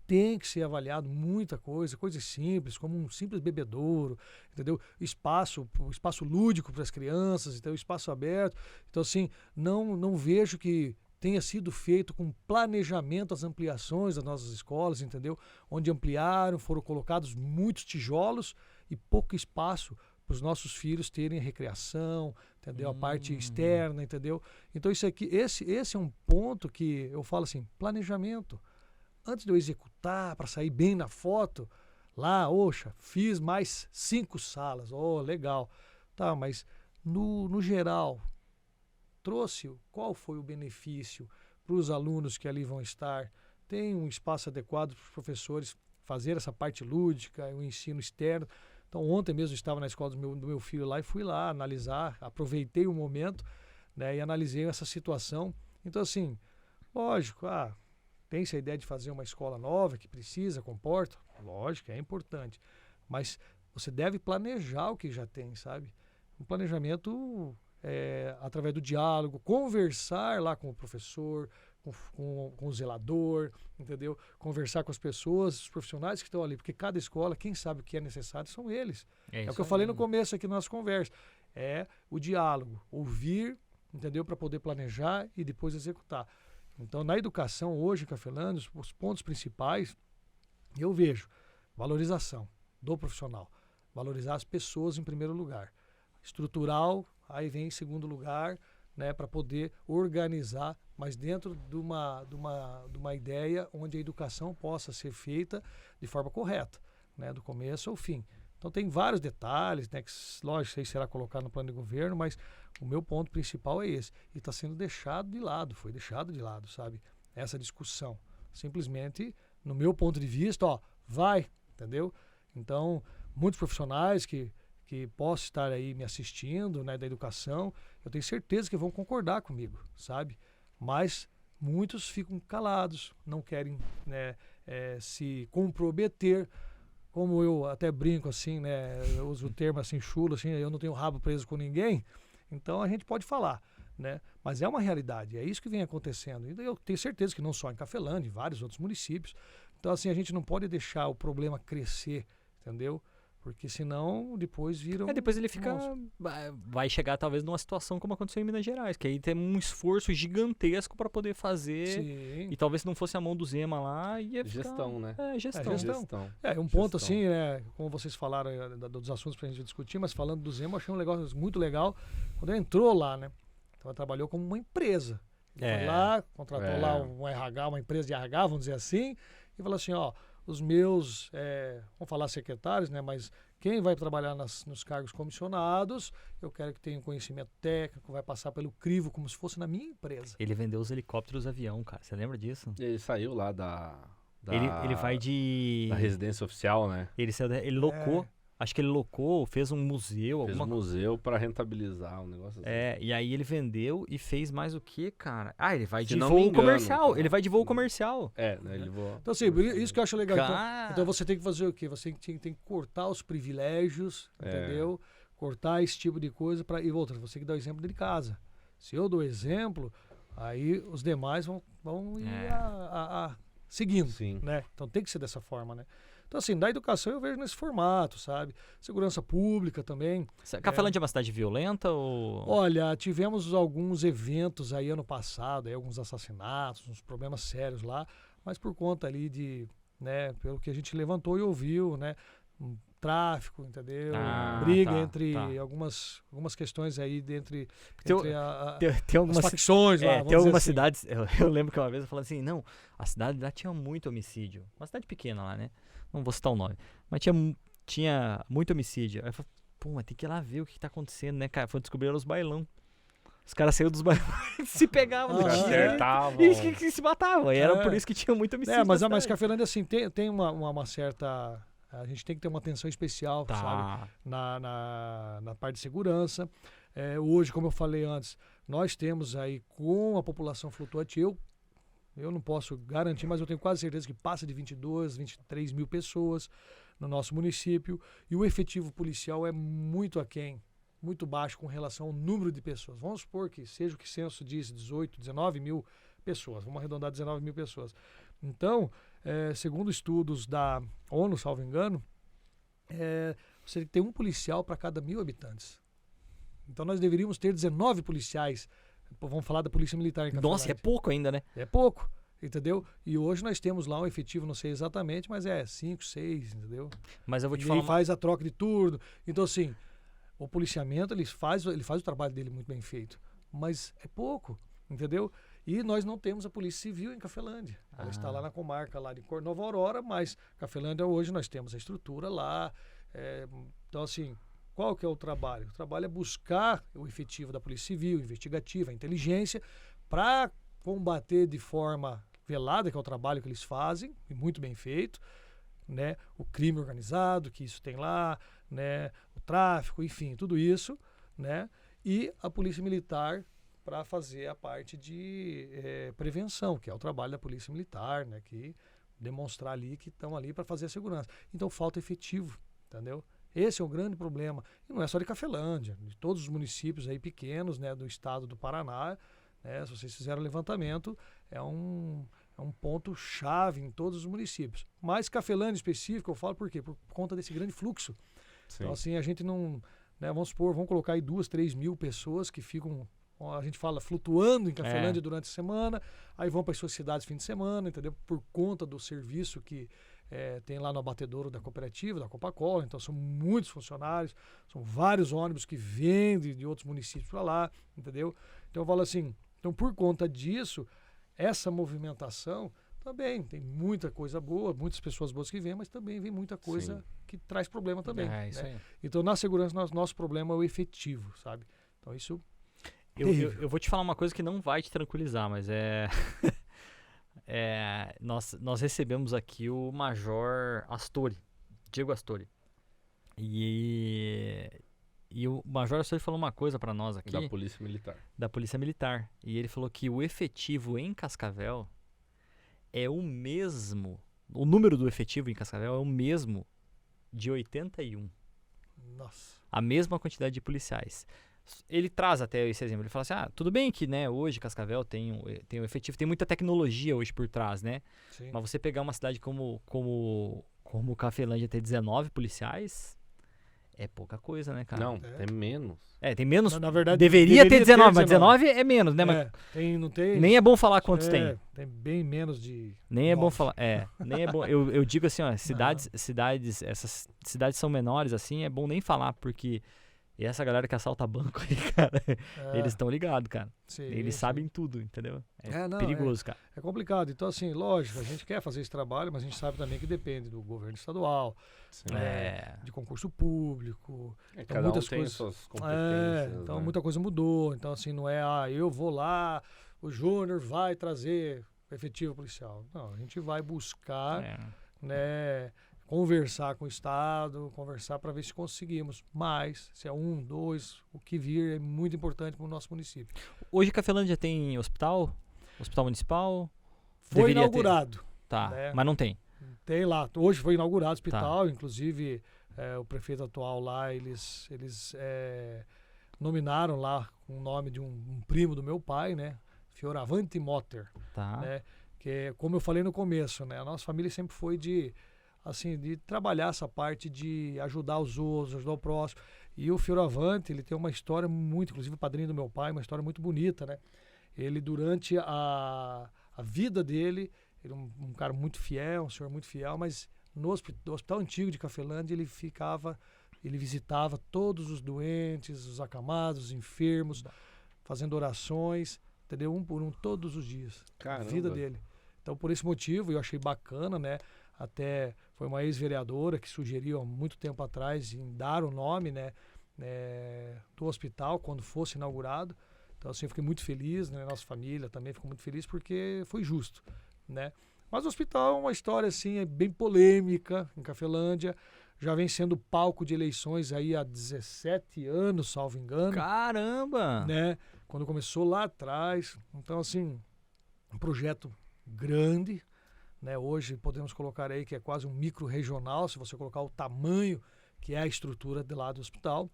tem que ser avaliado muita coisas simples, como um simples bebedouro, entendeu? Espaço lúdico para as crianças, então espaço aberto. Então, assim, não vejo que tenha sido feito com planejamento as ampliações das nossas escolas, entendeu? Onde ampliaram, foram colocados muitos tijolos e pouco espaço para os nossos filhos terem recreação, entendeu? A parte externa, entendeu? Então, esse é um ponto que eu falo assim, planejamento. Antes de eu executar, para sair bem na foto, lá, fiz mais 5 salas, legal. Tá, mas no geral, qual foi o benefício para os alunos que ali vão estar, tem um espaço adequado para os professores fazer essa parte lúdica, o ensino externo. Então, ontem mesmo estava na escola do meu filho lá e fui lá analisar, aproveitei o momento, né, e analisei essa situação. Então, assim, lógico, tem essa ideia de fazer uma escola nova que precisa, comporta, lógico, é importante, mas você deve planejar o que já tem, sabe? Um planejamento através do diálogo, conversar lá com o professor, com o zelador, entendeu? Conversar com as pessoas, os profissionais que estão ali, porque cada escola, quem sabe o que é necessário são eles. É o que eu falei no começo aqui na nossa conversa. É o diálogo, ouvir, entendeu? Para poder planejar e depois executar. Então, na educação hoje, em Cafelândia, os pontos principais, eu vejo valorização do profissional, valorizar as pessoas em primeiro lugar. Estrutural, aí vem em segundo lugar, né, para poder organizar, mas dentro de uma ideia onde a educação possa ser feita de forma correta, né, do começo ao fim. Então tem vários detalhes, né, que lógico, isso será colocado no plano de governo, mas o meu ponto principal é esse. E está sendo deixado de lado, foi deixado de lado, sabe? Essa discussão. Simplesmente, no meu ponto de vista, vai, entendeu? Então, muitos profissionais que possam estar aí me assistindo, né, da educação, eu tenho certeza que vão concordar comigo, sabe? Mas muitos ficam calados, não querem, né, se comprometer. Como eu até brinco assim, né, eu uso o termo assim chulo, assim, eu não tenho rabo preso com ninguém, então a gente pode falar, né? Mas é uma realidade, é isso que vem acontecendo. E eu tenho certeza que não só em Cafelândia, em vários outros municípios. Então assim, a gente não pode deixar o problema crescer, entendeu? Porque senão depois viram... depois ele fica... Vai chegar talvez numa situação como aconteceu em Minas Gerais, que aí tem um esforço gigantesco para poder fazer. Sim. E talvez se não fosse a mão do Zema lá, ia ficar... Gestão, né? Gestão. Um ponto assim, né? Como vocês falaram dos assuntos pra gente discutir, mas falando do Zema, eu achei um negócio muito legal. Quando ele entrou lá, né? Então ele trabalhou como uma empresa. Ele foi lá, contratou lá um RH, uma empresa de RH, vamos dizer assim, e falou assim, os meus, vamos falar secretários, né? Mas quem vai trabalhar nos cargos comissionados, eu quero que tenha um conhecimento técnico, vai passar pelo crivo como se fosse na minha empresa. Ele vendeu os helicópteros avião, cara. Você lembra disso? Ele saiu lá da ele vai de... da residência oficial, né? Ele locou. Acho que ele locou, fez um museu. Fez um museu para rentabilizar um negócio assim. E aí ele vendeu e fez mais o que, cara? Ele vai de não voo me engano, comercial. cara. Ele vai de voo comercial. Ele voa. Então, assim, isso que eu acho legal. Então você tem que fazer o quê? Você tem que cortar os privilégios, entendeu? Cortar esse tipo de coisa e outra. Você tem que dar o exemplo de casa. Se eu dou exemplo, aí os demais vão ir seguindo, Sim. Né? Então tem que ser dessa forma, né? Então, assim, da educação eu vejo nesse formato, sabe? Segurança pública também. Cafelândia é uma cidade violenta ou... Olha, tivemos alguns eventos aí ano passado, alguns assassinatos, uns problemas sérios lá, mas por conta ali de, né, pelo que a gente levantou e ouviu, né? Tráfico, entendeu? Briga entre algumas questões aí entre tem algumas as facções lá. Tem algumas assim. Cidades, eu lembro que uma vez eu falei assim, não, a cidade lá tinha muito homicídio. Uma cidade pequena lá, né? Não vou citar o nome. Mas tinha muito homicídio. Aí eu falei, mas tem que ir lá ver o que tá acontecendo, né, cara? Foi descobrir os bailão. Os caras saíram dos bailão e se pegavam no acertavam. E se matavam. E era por isso que tinha muito homicídio. Mas Cafelândia, assim, tem uma certa... A gente tem que ter uma atenção especial, sabe? Na parte de segurança. Hoje, como eu falei antes, nós temos aí com a população flutuante, eu não posso garantir, mas eu tenho quase certeza que passa de 22, 23 mil pessoas no nosso município. E o efetivo policial é muito aquém, muito baixo com relação ao número de pessoas. Vamos supor que seja o que o censo diz, 18, 19 mil pessoas. Vamos arredondar 19 mil pessoas. Então, segundo estudos da ONU, salvo engano, você tem um policial para cada 1.000 habitantes. Então nós deveríamos ter 19 policiais. Vamos falar da Polícia Militar em Cafelândia. Nossa, é pouco ainda, né? É pouco, entendeu? E hoje nós temos lá um efetivo, não sei exatamente, mas 5, 6, entendeu? Mas eu vou te falar. falar. Ele faz a troca de turno. Então, assim, o policiamento, ele faz o trabalho dele muito bem feito. Mas é pouco, entendeu? E nós não temos a Polícia Civil em Cafelândia. Ela está lá na comarca lá de Nova Aurora, mas Cafelândia hoje nós temos a estrutura lá. Então, assim, qual que é o trabalho? O trabalho é buscar o efetivo da Polícia Civil, investigativa, inteligência, para combater de forma velada, que é o trabalho que eles fazem, e muito bem feito, né? O crime organizado, que isso tem lá, né? O tráfico, enfim, tudo isso, né? E a Polícia Militar para fazer a parte de prevenção, que é o trabalho da Polícia Militar, né? Que demonstrar ali que estão ali para fazer a segurança. Então falta efetivo, entendeu? Esse é o grande problema. E não é só de Cafelândia, de todos os municípios aí pequenos, né, do estado do Paraná, né, se vocês fizeram o levantamento, é um ponto chave em todos os municípios. Mas Cafelândia em específico, eu falo por quê? Por conta desse grande fluxo. Sim. Então assim, a gente não, né, vamos colocar aí 2, 3 mil pessoas que ficam, a gente fala, flutuando em Cafelândia durante a semana, aí vão para as suas cidades fim de semana, entendeu? Por conta do serviço que tem lá no abatedouro da cooperativa, da Copacola, então são muitos funcionários, são vários ônibus que vêm de outros municípios para lá, entendeu? Então eu falo assim, então por conta disso, essa movimentação também tem muita coisa boa, muitas pessoas boas que vêm, mas também vem muita coisa que traz problema também. Isso né? aí. Então na segurança, nosso problema é o efetivo, sabe? Então isso... Eu vou te falar uma coisa que não vai te tranquilizar, mas nós recebemos aqui o Major Astori, Diego Astori. E o Major Astori falou uma coisa pra nós aqui. Da Polícia Militar. Da Polícia Militar. E ele falou que o efetivo em Cascavel é o mesmo. O número do efetivo em Cascavel é o mesmo de 81. Nossa. A mesma quantidade de policiais. Ele traz até esse exemplo, ele fala assim, tudo bem que, né, hoje Cascavel tem um efetivo, tem muita tecnologia hoje por trás, né? Sim. Mas você pegar uma cidade como Cafelândia ter 19 policiais, é pouca coisa, né, cara? Não, tem menos. Tem menos, Na verdade, deveria ter 19, mas 19 é menos, né? Mas não tem, nem é bom falar quantos tem. Tem bem menos de... Nem 9. é bom falar, nem é bom, eu digo assim, essas cidades são menores, assim, é bom nem falar, porque... E essa galera que assalta banco aí, cara, eles estão ligados, cara. Sim, eles sabem tudo, entendeu? Não, perigoso, cara. É complicado. Então, assim, lógico, a gente quer fazer esse trabalho, mas a gente sabe também que depende do governo estadual, de concurso público. Então, cada muitas tem coisas, suas competências. Então, né? muita coisa mudou. Então, assim, não é, eu vou lá, o Júnior vai trazer efetivo policial. Não, a gente vai buscar, né... Conversar com o Estado, conversar para ver se conseguimos. Mas, se é 1, 2, o que vir é muito importante para o nosso município. Hoje Cafelândia tem hospital? Hospital municipal? Foi inaugurado. Tá, né? mas não tem. Tem lá. Hoje foi inaugurado o hospital, inclusive o prefeito atual lá, eles nominaram lá o nome de um primo do meu pai, né? Fioravante Motter. Tá. Né? Que, como eu falei no começo, né? A nossa família sempre foi de trabalhar essa parte de ajudar os outros, ajudar o próximo. E o Fioravante, ele tem uma história muito, inclusive o padrinho do meu pai, uma história muito bonita, né? Ele, durante a vida dele, ele é um cara muito fiel, um senhor muito fiel, mas no hospital antigo de Cafelândia, ele visitava todos os doentes, os acamados, os enfermos, fazendo orações, entendeu? Um por um, todos os dias. Caramba. A vida dele. Então, por esse motivo, eu achei bacana, né? Até foi uma ex-vereadora que sugeriu há muito tempo atrás em dar o nome, né, do hospital quando fosse inaugurado. Então, assim, eu fiquei muito feliz, né? Nossa família também ficou muito feliz porque foi justo, né? Mas o hospital é uma história, assim, bem polêmica em Cafelândia. Já vem sendo palco de eleições aí há 17 anos, salvo engano. Caramba! Né? Quando começou lá atrás. Então, assim, um projeto grande, né? Hoje podemos colocar aí que é quase um micro-regional, se você colocar o tamanho que é a estrutura de lá do hospital.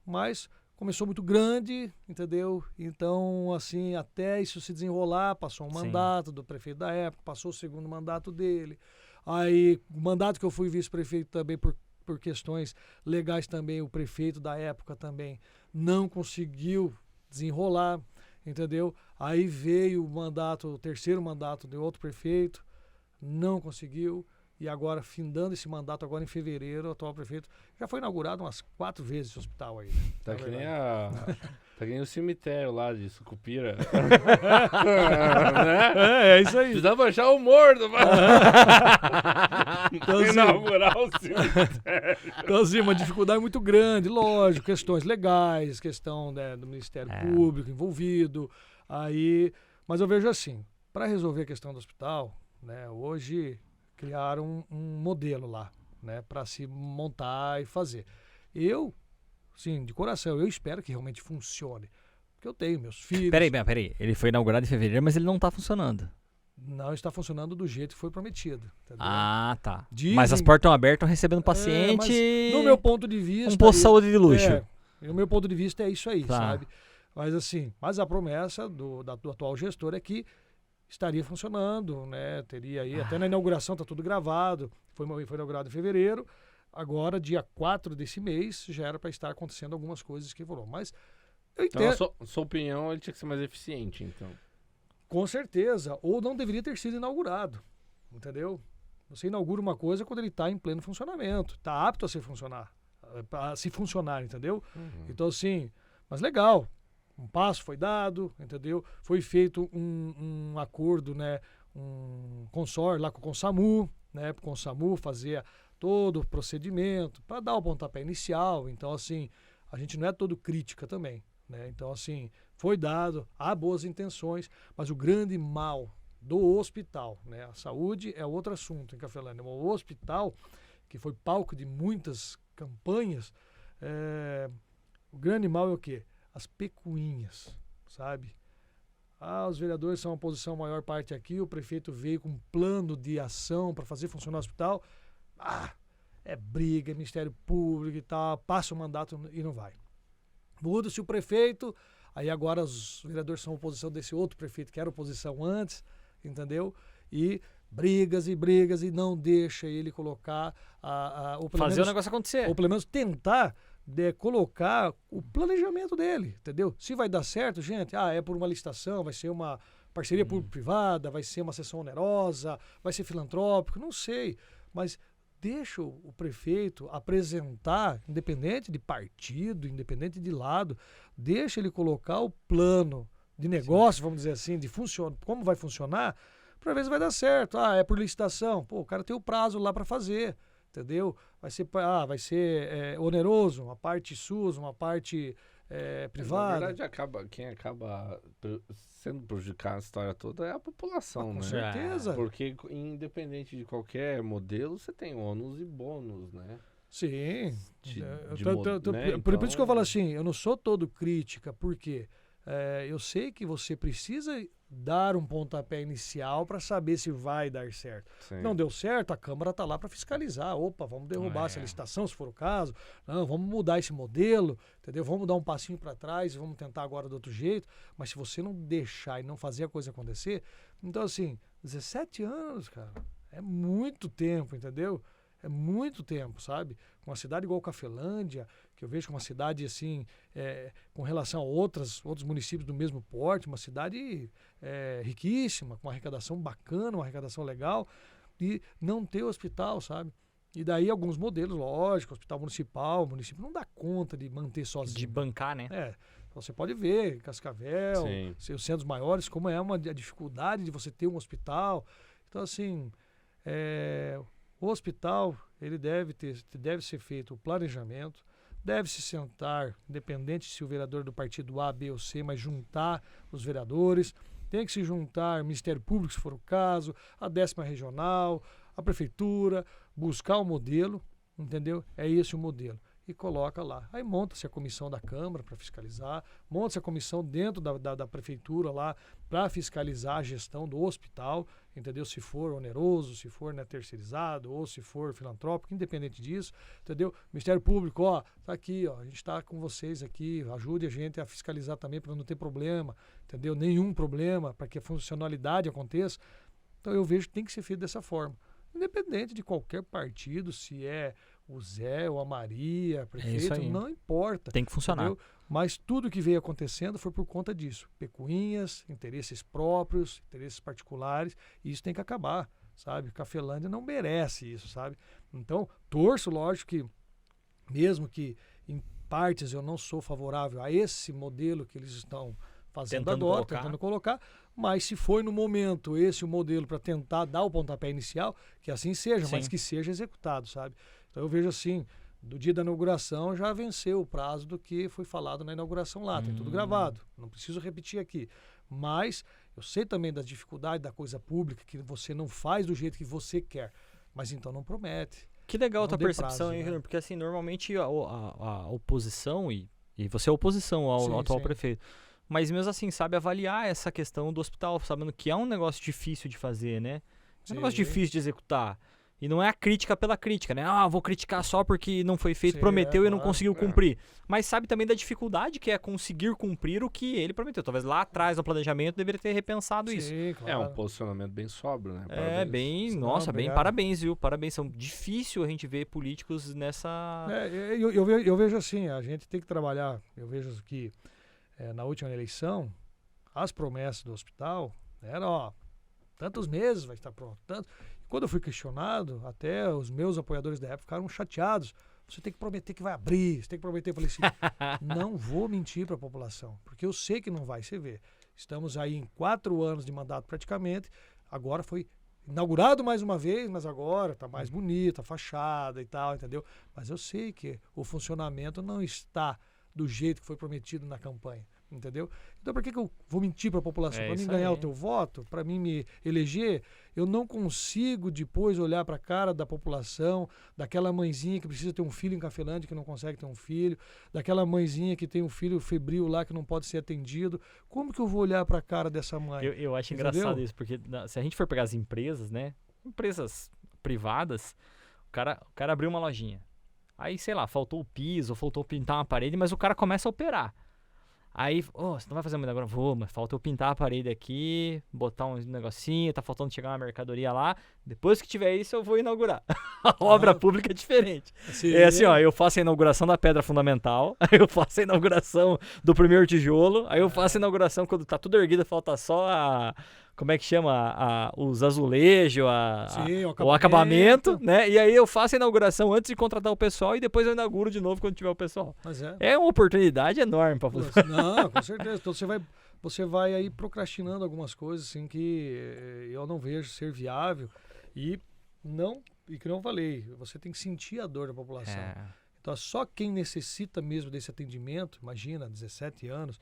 Mas começou muito grande, entendeu? Então, assim, até isso se desenrolar, passou um mandato do prefeito da época, passou o segundo mandato dele. Aí, o mandato que eu fui vice-prefeito também por questões legais também, o prefeito da época também não conseguiu desenrolar, entendeu? Aí veio o terceiro mandato de outro prefeito, não conseguiu, e agora, findando esse mandato, agora em fevereiro, o atual prefeito já foi inaugurado umas 4 vezes esse hospital aí. Tá que nem o cemitério lá de Sucupira. É isso aí. Precisa baixar o morto Então, assim, inaugurar o cemitério. Então, assim, uma dificuldade muito grande, lógico, questões legais, questão, né, do Ministério Público envolvido, aí... Mas eu vejo assim, para resolver a questão do hospital, né, hoje criaram um modelo lá, né, para se montar e fazer. Eu, sim, de coração, eu espero que realmente funcione. Porque eu tenho meus filhos. Peraí. Ele foi inaugurado em fevereiro, mas ele não tá funcionando. Não está funcionando do jeito que foi prometido. Entendeu? Ah, tá. Dizem, mas as portas estão abertas, estão recebendo paciente. Mas no meu ponto de vista. Um posto de saúde de luxo. No meu ponto de vista é isso aí, tá. sabe? Mas assim, a promessa do atual gestor é que estaria funcionando, né? Teria aí, até na inauguração tá tudo gravado. Foi inaugurado em fevereiro. Agora, dia 4 desse mês, já era para estar acontecendo algumas coisas que foram. Mas eu entendo. Então, a sua opinião, ele tinha que ser mais eficiente, então. Com certeza. Ou não deveria ter sido inaugurado. Entendeu? Você inaugura uma coisa quando ele está em pleno funcionamento. Está apto a se funcionar, entendeu? Então, assim, mas legal. Um passo foi dado, entendeu? Foi feito um acordo, né? Um consórcio lá com o SAMU, né? Com o SAMU fazer todo o procedimento para dar o pontapé inicial. Então, assim, a gente não é todo crítica também, né? Então, assim, foi dado, há boas intenções, mas o grande mal do hospital, né? A saúde é outro assunto em Cafelândia. O hospital, que foi palco de muitas campanhas, o grande mal é o quê? As picuinhas, sabe? Os vereadores são uma posição maior parte aqui, o prefeito veio com um plano de ação para fazer funcionar o hospital. É briga, é Ministério Público e tal, passa o mandato e não vai. Muda-se o prefeito, aí agora os vereadores são oposição desse outro prefeito que era oposição antes, entendeu? E brigas e não deixa ele colocar fazer o negócio acontecer. Ou pelo menos tentar colocar o planejamento dele, entendeu? Se vai dar certo, gente, é por uma licitação, vai ser uma parceria público-privada, vai ser uma sessão onerosa, vai ser filantrópico, não sei, mas deixa o prefeito apresentar, independente de partido, independente de lado, deixa ele colocar o plano de negócio, vamos dizer assim, de como vai funcionar, para ver se vai dar certo. É por licitação, o cara tem o prazo lá para fazer, entendeu? Vai ser oneroso, uma parte SUS, uma parte privada. Na verdade, quem acaba sendo prejudicado na história toda é a população, né? Com certeza. Porque independente de qualquer modelo, você tem ônus e bônus, né? Sim. Né? Por isso que eu falo assim, eu não sou todo crítica, porque eu sei que você precisa dar um pontapé inicial para saber se vai dar certo. Sim. Não deu certo, a Câmara está lá para fiscalizar. Opa, vamos derrubar essa licitação, se for o caso. Não, vamos mudar esse modelo, entendeu? Vamos dar um passinho para trás e vamos tentar agora do outro jeito. Mas se você não deixar e não fazer a coisa acontecer, então assim, 17 anos, cara, é muito tempo, entendeu? É muito tempo, sabe? Uma cidade igual Cafelândia, que eu vejo como uma cidade assim, com relação a outros municípios do mesmo porte, uma cidade riquíssima, com uma arrecadação bacana, uma arrecadação legal, e não ter hospital, sabe? E daí alguns modelos, lógico, hospital municipal, o município não dá conta de manter sozinho. De bancar, né? Você pode ver, Cascavel, seus centros maiores, como é a dificuldade de você ter um hospital. Então, assim, o hospital, ele deve ser feito o planejamento, deve se sentar, independente se o vereador do partido A, B ou C, mas juntar os vereadores, tem que se juntar Ministério Público, se for o caso, a 10ª Regional, a Prefeitura, buscar o modelo, entendeu? É esse o modelo. E coloca lá. Aí monta-se a comissão da Câmara para fiscalizar, monta-se a comissão dentro da Prefeitura lá para fiscalizar a gestão do hospital, entendeu? Se for oneroso, se for terceirizado ou se for filantrópico, independente disso, entendeu? Ministério Público, tá aqui, a gente está com vocês aqui, ajude a gente a fiscalizar também para não ter problema, entendeu? Nenhum problema, para que a funcionalidade aconteça. Então eu vejo que tem que ser feito dessa forma. Independente de qualquer partido, se é o Zé ou a Maria, prefeito, não importa. Tem que funcionar. Entendeu? Mas tudo que veio acontecendo foi por conta disso. Pecuinhas, interesses próprios, interesses particulares, e isso tem que acabar, sabe? Cafelândia não merece isso, sabe? Então, torço, lógico que, mesmo que em partes eu não sou favorável a esse modelo que eles estão fazendo tentando colocar, mas se foi no momento esse o modelo para tentar dar o pontapé inicial, que assim seja, mas que seja executado, sabe? Então eu vejo assim, do dia da inauguração já venceu o prazo do que foi falado na inauguração lá. Tem tudo gravado. Não preciso repetir aqui. Mas eu sei também das dificuldades da coisa pública, que você não faz do jeito que você quer. Mas então não promete. Que legal a tua dê percepção, prazo, hein, né? Júnior? Porque assim, normalmente a oposição, e você é oposição ao Sim, atual sim. prefeito, mas mesmo assim sabe avaliar essa questão do hospital, sabendo que é um negócio difícil de fazer, né? É um negócio Sim. difícil de executar. E não é a crítica pela crítica, né? Ah, vou criticar só porque não foi feito, Sim, prometeu e não claro. conseguiu cumprir. Mas sabe também da dificuldade que é conseguir cumprir o que ele prometeu. Talvez lá atrás no planejamento deveria ter repensado isso. Sim, É claro. um posicionamento bem sóbrio, né? É, Parabéns. bem, Não, nossa, bem, obrigado. parabéns, viu? Parabéns. São difícil a gente ver políticos nessa... Eu vejo assim, a gente tem que trabalhar. Eu vejo que na última eleição, as promessas do hospital eram, ó, tantos meses vai estar pronto. Quando eu fui questionado, até os meus apoiadores da época ficaram chateados. Você tem que prometer que vai abrir, você tem que prometer. Eu falei assim, não vou mentir para a população, porque eu sei que não vai. Você vê, estamos aí em 4 anos de mandato praticamente, agora foi inaugurado mais uma vez, mas agora está mais bonita a fachada e tal, entendeu? Mas eu sei que o funcionamento não está do jeito que foi prometido na campanha, entendeu? Então por que eu vou mentir para a população? É Para mim isso ganhar aí. o teu voto, para mim me eleger, eu não consigo depois olhar para a cara da população, daquela mãezinha que precisa ter um filho em Cafelândia que não consegue ter um filho, daquela mãezinha que tem um filho febril lá que não pode ser atendido. Como que eu vou olhar para a cara dessa mãe? Eu acho Entendeu? engraçado isso, porque se a gente for pegar as empresas, né? Empresas privadas, o cara abriu uma lojinha. Aí, sei lá, faltou o piso, faltou pintar uma parede, mas o cara começa a operar. Aí, você não vai fazer muito agora? Vou, mas falta eu pintar a parede aqui, botar um negocinho, tá faltando chegar uma mercadoria lá. Depois que tiver isso, eu vou inaugurar. A obra pública é diferente. É assim, ó, eu faço a inauguração da pedra fundamental, aí eu faço a inauguração do primeiro tijolo, aí eu faço a inauguração quando tá tudo erguido, falta só a... Como é que chama? Os azulejos, Sim, o acabamento, né? E aí eu faço a inauguração antes de contratar o pessoal e depois eu inauguro de novo quando tiver o pessoal. Mas É uma oportunidade enorme pra fazer. Não, com certeza. Então você vai aí procrastinando algumas coisas assim que eu não vejo ser viável e que não falei, você tem que sentir a dor da população. Então só quem necessita mesmo desse atendimento, imagina, 17 anos,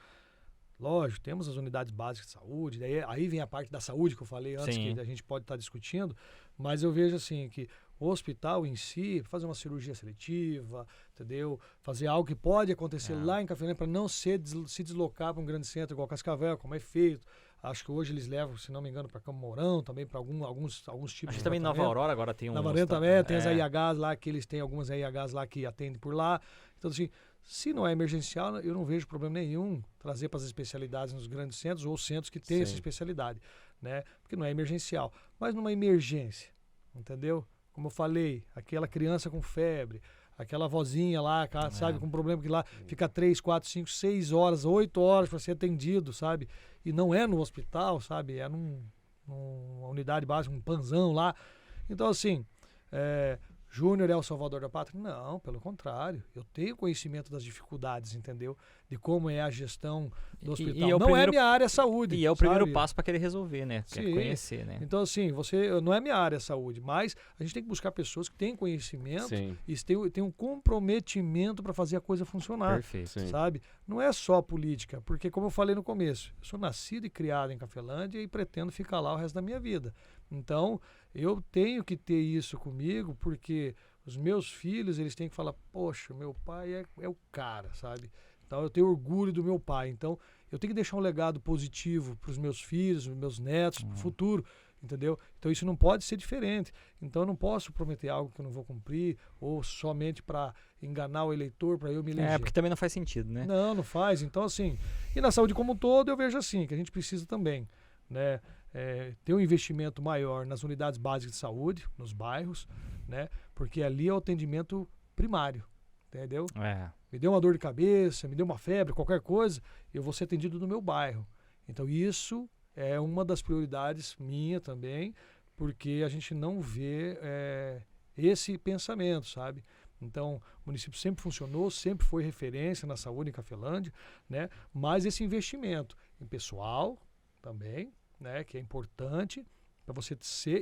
lógico, temos as unidades básicas de saúde, daí, aí vem a parte da saúde que eu falei antes, Sim. que a gente pode estar discutindo, mas eu vejo assim que o hospital em si, fazer uma cirurgia seletiva, entendeu? Fazer algo que pode acontecer lá em Cafelândia para não se deslocar para um grande centro igual Cascavel, como é feito. Acho que hoje eles levam, se não me engano, para Campo Mourão, também para alguns tipos Acho de que também em Nova tratamento. Aurora agora tem um... Nova Aurora também, tem as AIHs lá, que eles têm algumas AIHs lá que atendem por lá. Então, assim, se não é emergencial, eu não vejo problema nenhum trazer para as especialidades nos grandes centros ou centros que têm essa especialidade, né? Porque não é emergencial. Mas numa emergência, entendeu? Como eu falei, aquela criança com febre, aquela vozinha lá, sabe, com um problema que lá fica 3, 4, 5, 6 horas, 8 horas para ser atendido, sabe? E não é no hospital, sabe? É numa unidade básica, um panzão lá. Então, assim, Júnior é o salvador da pátria? Não, pelo contrário. Eu tenho conhecimento das dificuldades, entendeu? De como é a gestão do hospital. Não é minha área saúde. E é o primeiro passo para querer resolver, né? Sim. Quer conhecer, né? Então, assim, não é minha área saúde, mas a gente tem que buscar pessoas que têm conhecimento e têm um comprometimento para fazer a coisa funcionar. Perfeito. Sabe? Não é só política, porque como eu falei no começo, eu sou nascido e criado em Cafelândia e pretendo ficar lá o resto da minha vida. Então, eu tenho que ter isso comigo, porque os meus filhos, eles têm que falar, poxa, meu pai é o cara, sabe? Então, eu tenho orgulho do meu pai. Então, eu tenho que deixar um legado positivo para os meus filhos, os meus netos, para o futuro, entendeu? Então, isso não pode ser diferente. Então, eu não posso prometer algo que eu não vou cumprir, ou somente para enganar o eleitor, para eu me eleger. Porque também não faz sentido, né? Não faz. Então, assim, e na saúde como um todo, eu vejo assim, que a gente precisa também, né? Ter um investimento maior nas unidades básicas de saúde, nos bairros, né? Porque ali é o atendimento primário, entendeu? Me deu uma dor de cabeça, me deu uma febre, qualquer coisa, eu vou ser atendido no meu bairro. Então isso é uma das prioridades minha também, porque a gente não vê esse pensamento, sabe? Então, o município sempre funcionou, sempre foi referência na saúde em Cafelândia, né? Mas esse investimento em pessoal também, né, que é importante, para você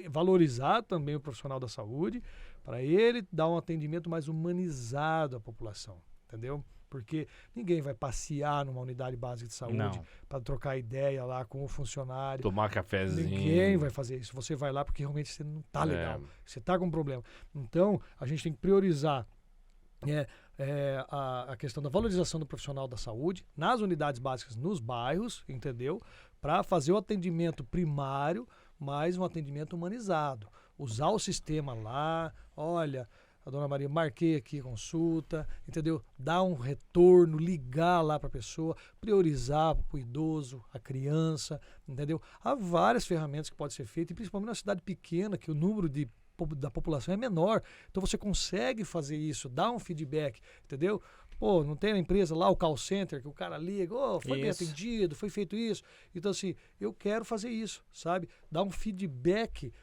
valorizar também o profissional da saúde, para ele dar um atendimento mais humanizado à população, entendeu? Porque ninguém vai passear numa unidade básica de saúde para trocar ideia lá com o funcionário. Tomar cafezinho. Ninguém vai fazer isso. Você vai lá porque realmente você não está legal. Você está com um problema. Então, a gente tem que priorizar a questão da valorização do profissional da saúde nas unidades básicas, nos bairros, entendeu? Para fazer o atendimento primário, mas um atendimento humanizado. Usar o sistema lá, olha, a dona Maria, marquei aqui a consulta, entendeu? Dar um retorno, ligar lá para a pessoa, priorizar para o idoso, a criança, entendeu? Há várias ferramentas que podem ser feitas, e principalmente na cidade pequena, que o número da população é menor. Então você consegue fazer isso, dar um feedback, entendeu? Pô, não tem na empresa lá o call center, que o cara liga, foi bem atendido, foi feito isso. Então assim, eu quero fazer isso, sabe? Dar um feedback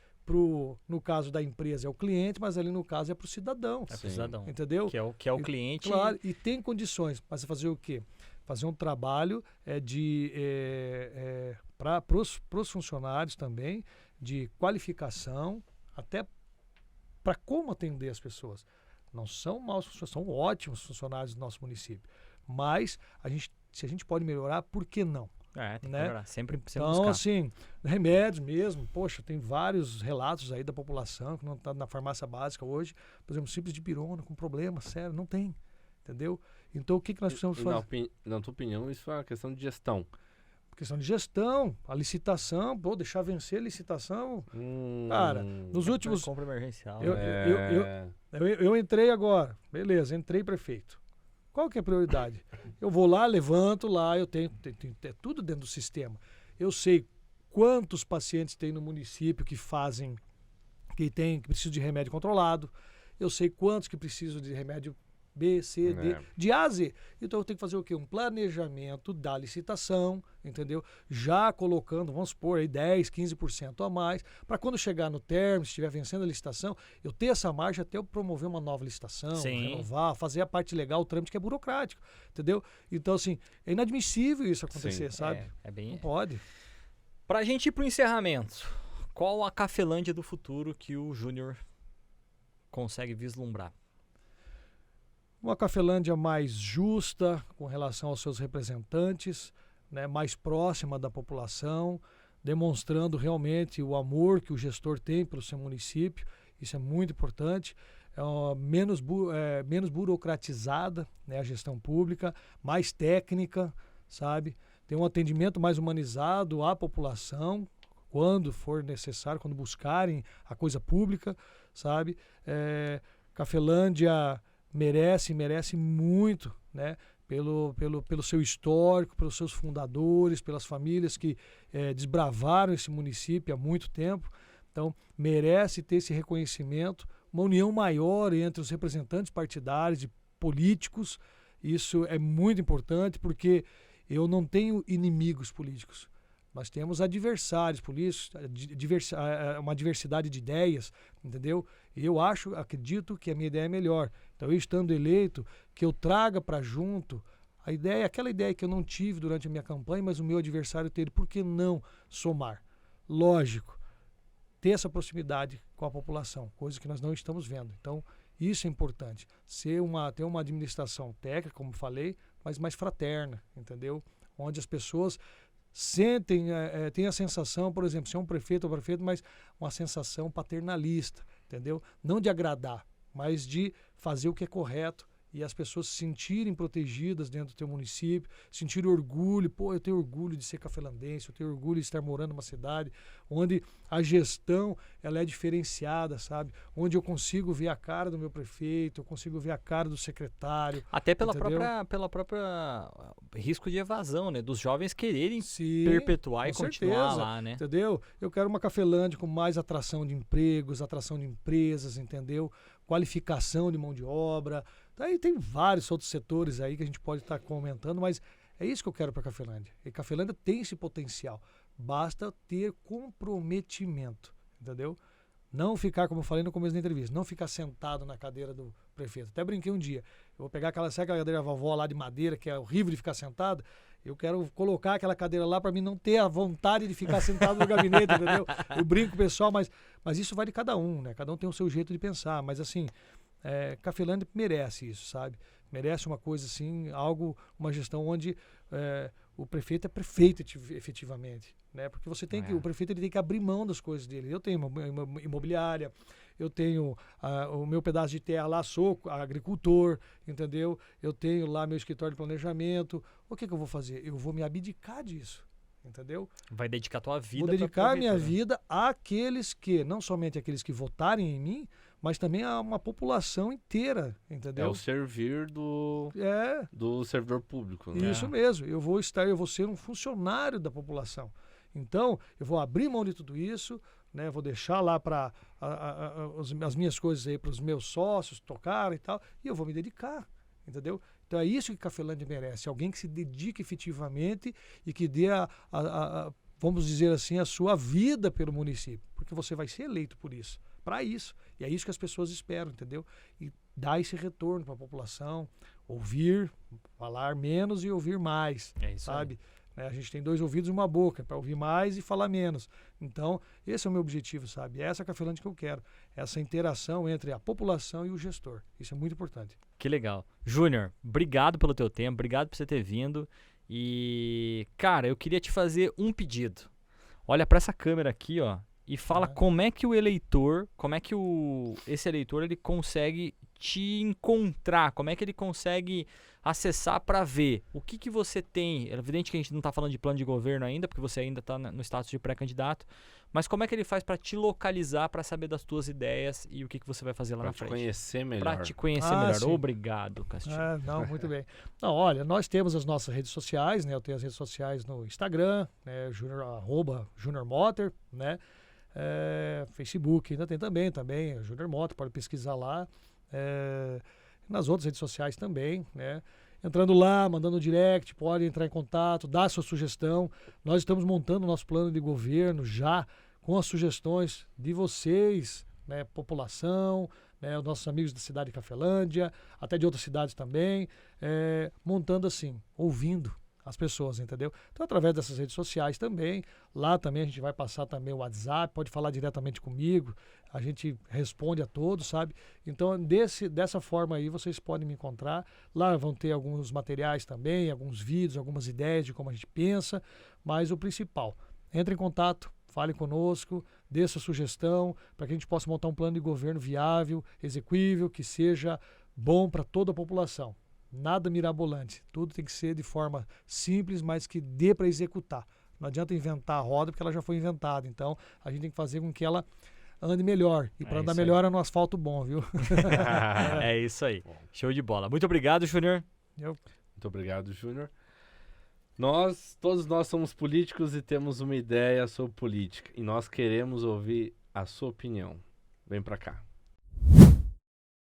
no caso da empresa é o cliente, mas ali no caso é para o cidadão. É para o cidadão. Entendeu? Que é o cliente. Claro, e tem condições, mas fazer o quê? Fazer um trabalho para os funcionários também, de qualificação, até para como atender as pessoas. Não são maus funcionários, são ótimos funcionários do nosso município. Mas se a gente pode melhorar, por que não? Tem que melhorar. Sempre então, buscar. assim, remédios mesmo. Poxa, tem vários relatos aí da população que não está na farmácia básica hoje. Por exemplo, simples de pirona, com problema sério, não tem. Entendeu? Então, o que nós precisamos fazer? Na tua opinião, isso é uma questão de gestão. Questão de gestão, a licitação, deixar vencer a licitação. Cara, nos últimos... Compra emergencial. Eu entrei agora. Beleza, entrei prefeito. Qual que é a prioridade? Eu vou lá, levanto lá, eu tenho tudo dentro do sistema. Eu sei quantos pacientes tem no município que precisam de remédio controlado. Eu sei quantos que precisam de remédio B, C, D, de A a Z. Então eu tenho que fazer o quê? Um planejamento da licitação, entendeu? Já colocando, vamos supor, aí 10, 15% a mais, para quando chegar no término, se estiver vencendo a licitação, eu ter essa margem até eu promover uma nova licitação, renovar, fazer a parte legal, o trâmite que é burocrático, entendeu? Então, assim, é inadmissível isso acontecer, sabe? Não pode. Pra gente ir pro encerramento, qual a Cafelândia do futuro que o Júnior consegue vislumbrar? Uma Cafelândia mais justa com relação aos seus representantes, né, mais próxima da população, demonstrando realmente o amor que o gestor tem pelo seu município. Isso é muito importante. Menos burocratizada, né, a gestão pública, mais técnica, sabe? Tem um atendimento mais humanizado à população, quando for necessário, quando buscarem a coisa pública, sabe? Cafelândia merece muito, né? Pelo seu histórico, pelos seus fundadores, pelas famílias que desbravaram esse município há muito tempo. Então, merece ter esse reconhecimento, uma união maior entre os representantes partidários e políticos. Isso é muito importante, porque eu não tenho inimigos políticos. Nós temos adversários políticos, uma diversidade de ideias, entendeu? E eu acredito que a minha ideia é melhor. Então, eu estando eleito, que eu traga para junto aquela ideia que eu não tive durante a minha campanha, mas o meu adversário teve. Por que não somar? Lógico, ter essa proximidade com a população, coisa que nós não estamos vendo. Então, isso é importante. Ter uma administração técnica, como falei, mas mais fraterna, entendeu? Onde as pessoas tem a sensação, por exemplo, se é um prefeito ou prefeito, mas uma sensação paternalista, entendeu? Não de agradar, mas de fazer o que é correto e as pessoas se sentirem protegidas dentro do teu município, sentirem orgulho. Pô, eu tenho orgulho de ser cafelandense, eu tenho orgulho de estar morando numa cidade onde a gestão ela é diferenciada, sabe? Onde eu consigo ver a cara do meu prefeito, eu consigo ver a cara do secretário. Até pela própria risco de evasão, né? Dos jovens quererem perpetuar e continuar lá, né? Entendeu? Eu quero uma Cafelândia com mais atração de empregos, atração de empresas, entendeu? Qualificação de mão de obra. Daí tem vários outros setores aí que a gente pode estar comentando, mas é isso que eu quero para a Cafelândia. E Cafelândia tem esse potencial. Basta ter comprometimento, entendeu? Não ficar, como eu falei no começo da entrevista, não ficar sentado na cadeira do prefeito. Até brinquei um dia. Eu vou pegar aquela cadeira da vovó lá de madeira, que é horrível de ficar sentado. Eu quero colocar aquela cadeira lá para mim não ter a vontade de ficar sentado no gabinete, entendeu? Eu brinco com o pessoal, mas isso vai de cada um, né? Cada um tem o seu jeito de pensar. Mas assim, Cafelândia merece isso, sabe? Merece uma coisa assim, uma gestão onde o prefeito é prefeito efetivamente, né? Porque o prefeito ele tem que abrir mão das coisas dele. Eu tenho uma imobiliária, eu tenho o meu pedaço de terra lá, sou agricultor, entendeu? Eu tenho lá meu escritório de planejamento. O que eu vou fazer? Eu vou me abdicar disso, entendeu? Vai dedicar a tua vida. Vou dedicar minha vida àqueles que, não somente aqueles que votarem em mim, mas também a uma população inteira, entendeu? É o servir do servidor público, né? Isso mesmo. Eu vou ser um funcionário da população. Então, eu vou abrir mão de tudo isso, né? Vou deixar lá para as minhas coisas aí para os meus sócios tocarem e tal, e eu vou me dedicar, entendeu? Então é isso que Cafelândia merece, alguém que se dedique efetivamente e que dê vamos dizer assim, a sua vida pelo município, porque você vai ser eleito por isso, para isso. E é isso que as pessoas esperam, entendeu? E dar esse retorno para a população, ouvir, falar menos e ouvir mais, sabe? A gente tem 2 ouvidos e uma boca para ouvir mais e falar menos. Então, esse é o meu objetivo, sabe? Essa é a Cafelândia que eu quero. Essa interação entre a população e o gestor. Isso é muito importante. Que legal. Júnior, obrigado pelo teu tempo, obrigado por você ter vindo. E, cara, eu queria te fazer um pedido. Olha para essa câmera aqui, ó, e fala como é que esse eleitor ele consegue te encontrar, como é que ele consegue acessar para ver o que você tem. É evidente que a gente não está falando de plano de governo ainda, porque você ainda está no status de pré-candidato, mas como é que ele faz para te localizar, para saber das tuas ideias e o que você vai fazer lá na frente? Para te conhecer melhor. Para te conhecer melhor. Sim. Obrigado, Castilho. Não, muito bem. Não, olha, nós temos as nossas redes sociais, né? Eu tenho as redes sociais no Instagram, né? @Junior Motter, né? Facebook ainda tem também, Junior Motter, pode pesquisar lá. Nas outras redes sociais também, né? Entrando lá, mandando direct, pode entrar em contato, dar sua sugestão. Nós estamos montando o nosso plano de governo já com as sugestões de vocês, né? População, né? Os nossos amigos da cidade de Cafelândia, até de outras cidades também, montando assim, ouvindo as pessoas, entendeu? Então, através dessas redes sociais também, lá também a gente vai passar também o WhatsApp, pode falar diretamente comigo, a gente responde a todos, sabe? Então, dessa forma aí, vocês podem me encontrar. Lá vão ter alguns materiais também, alguns vídeos, algumas ideias de como a gente pensa, mas o principal, entre em contato, fale conosco, dê sua sugestão, para que a gente possa montar um plano de governo viável, execuível, que seja bom para toda a população. Nada mirabolante, tudo tem que ser de forma simples, mas que dê para executar. Não adianta inventar a roda, porque ela já foi inventada. Então, a gente tem que fazer com que ela ande melhor. E para andar melhor é no asfalto bom, viu? É isso aí. Show de bola. Muito obrigado, Júnior. Muito obrigado, Júnior. Todos nós somos políticos e temos uma ideia sobre política. E nós queremos ouvir a sua opinião. Vem para cá.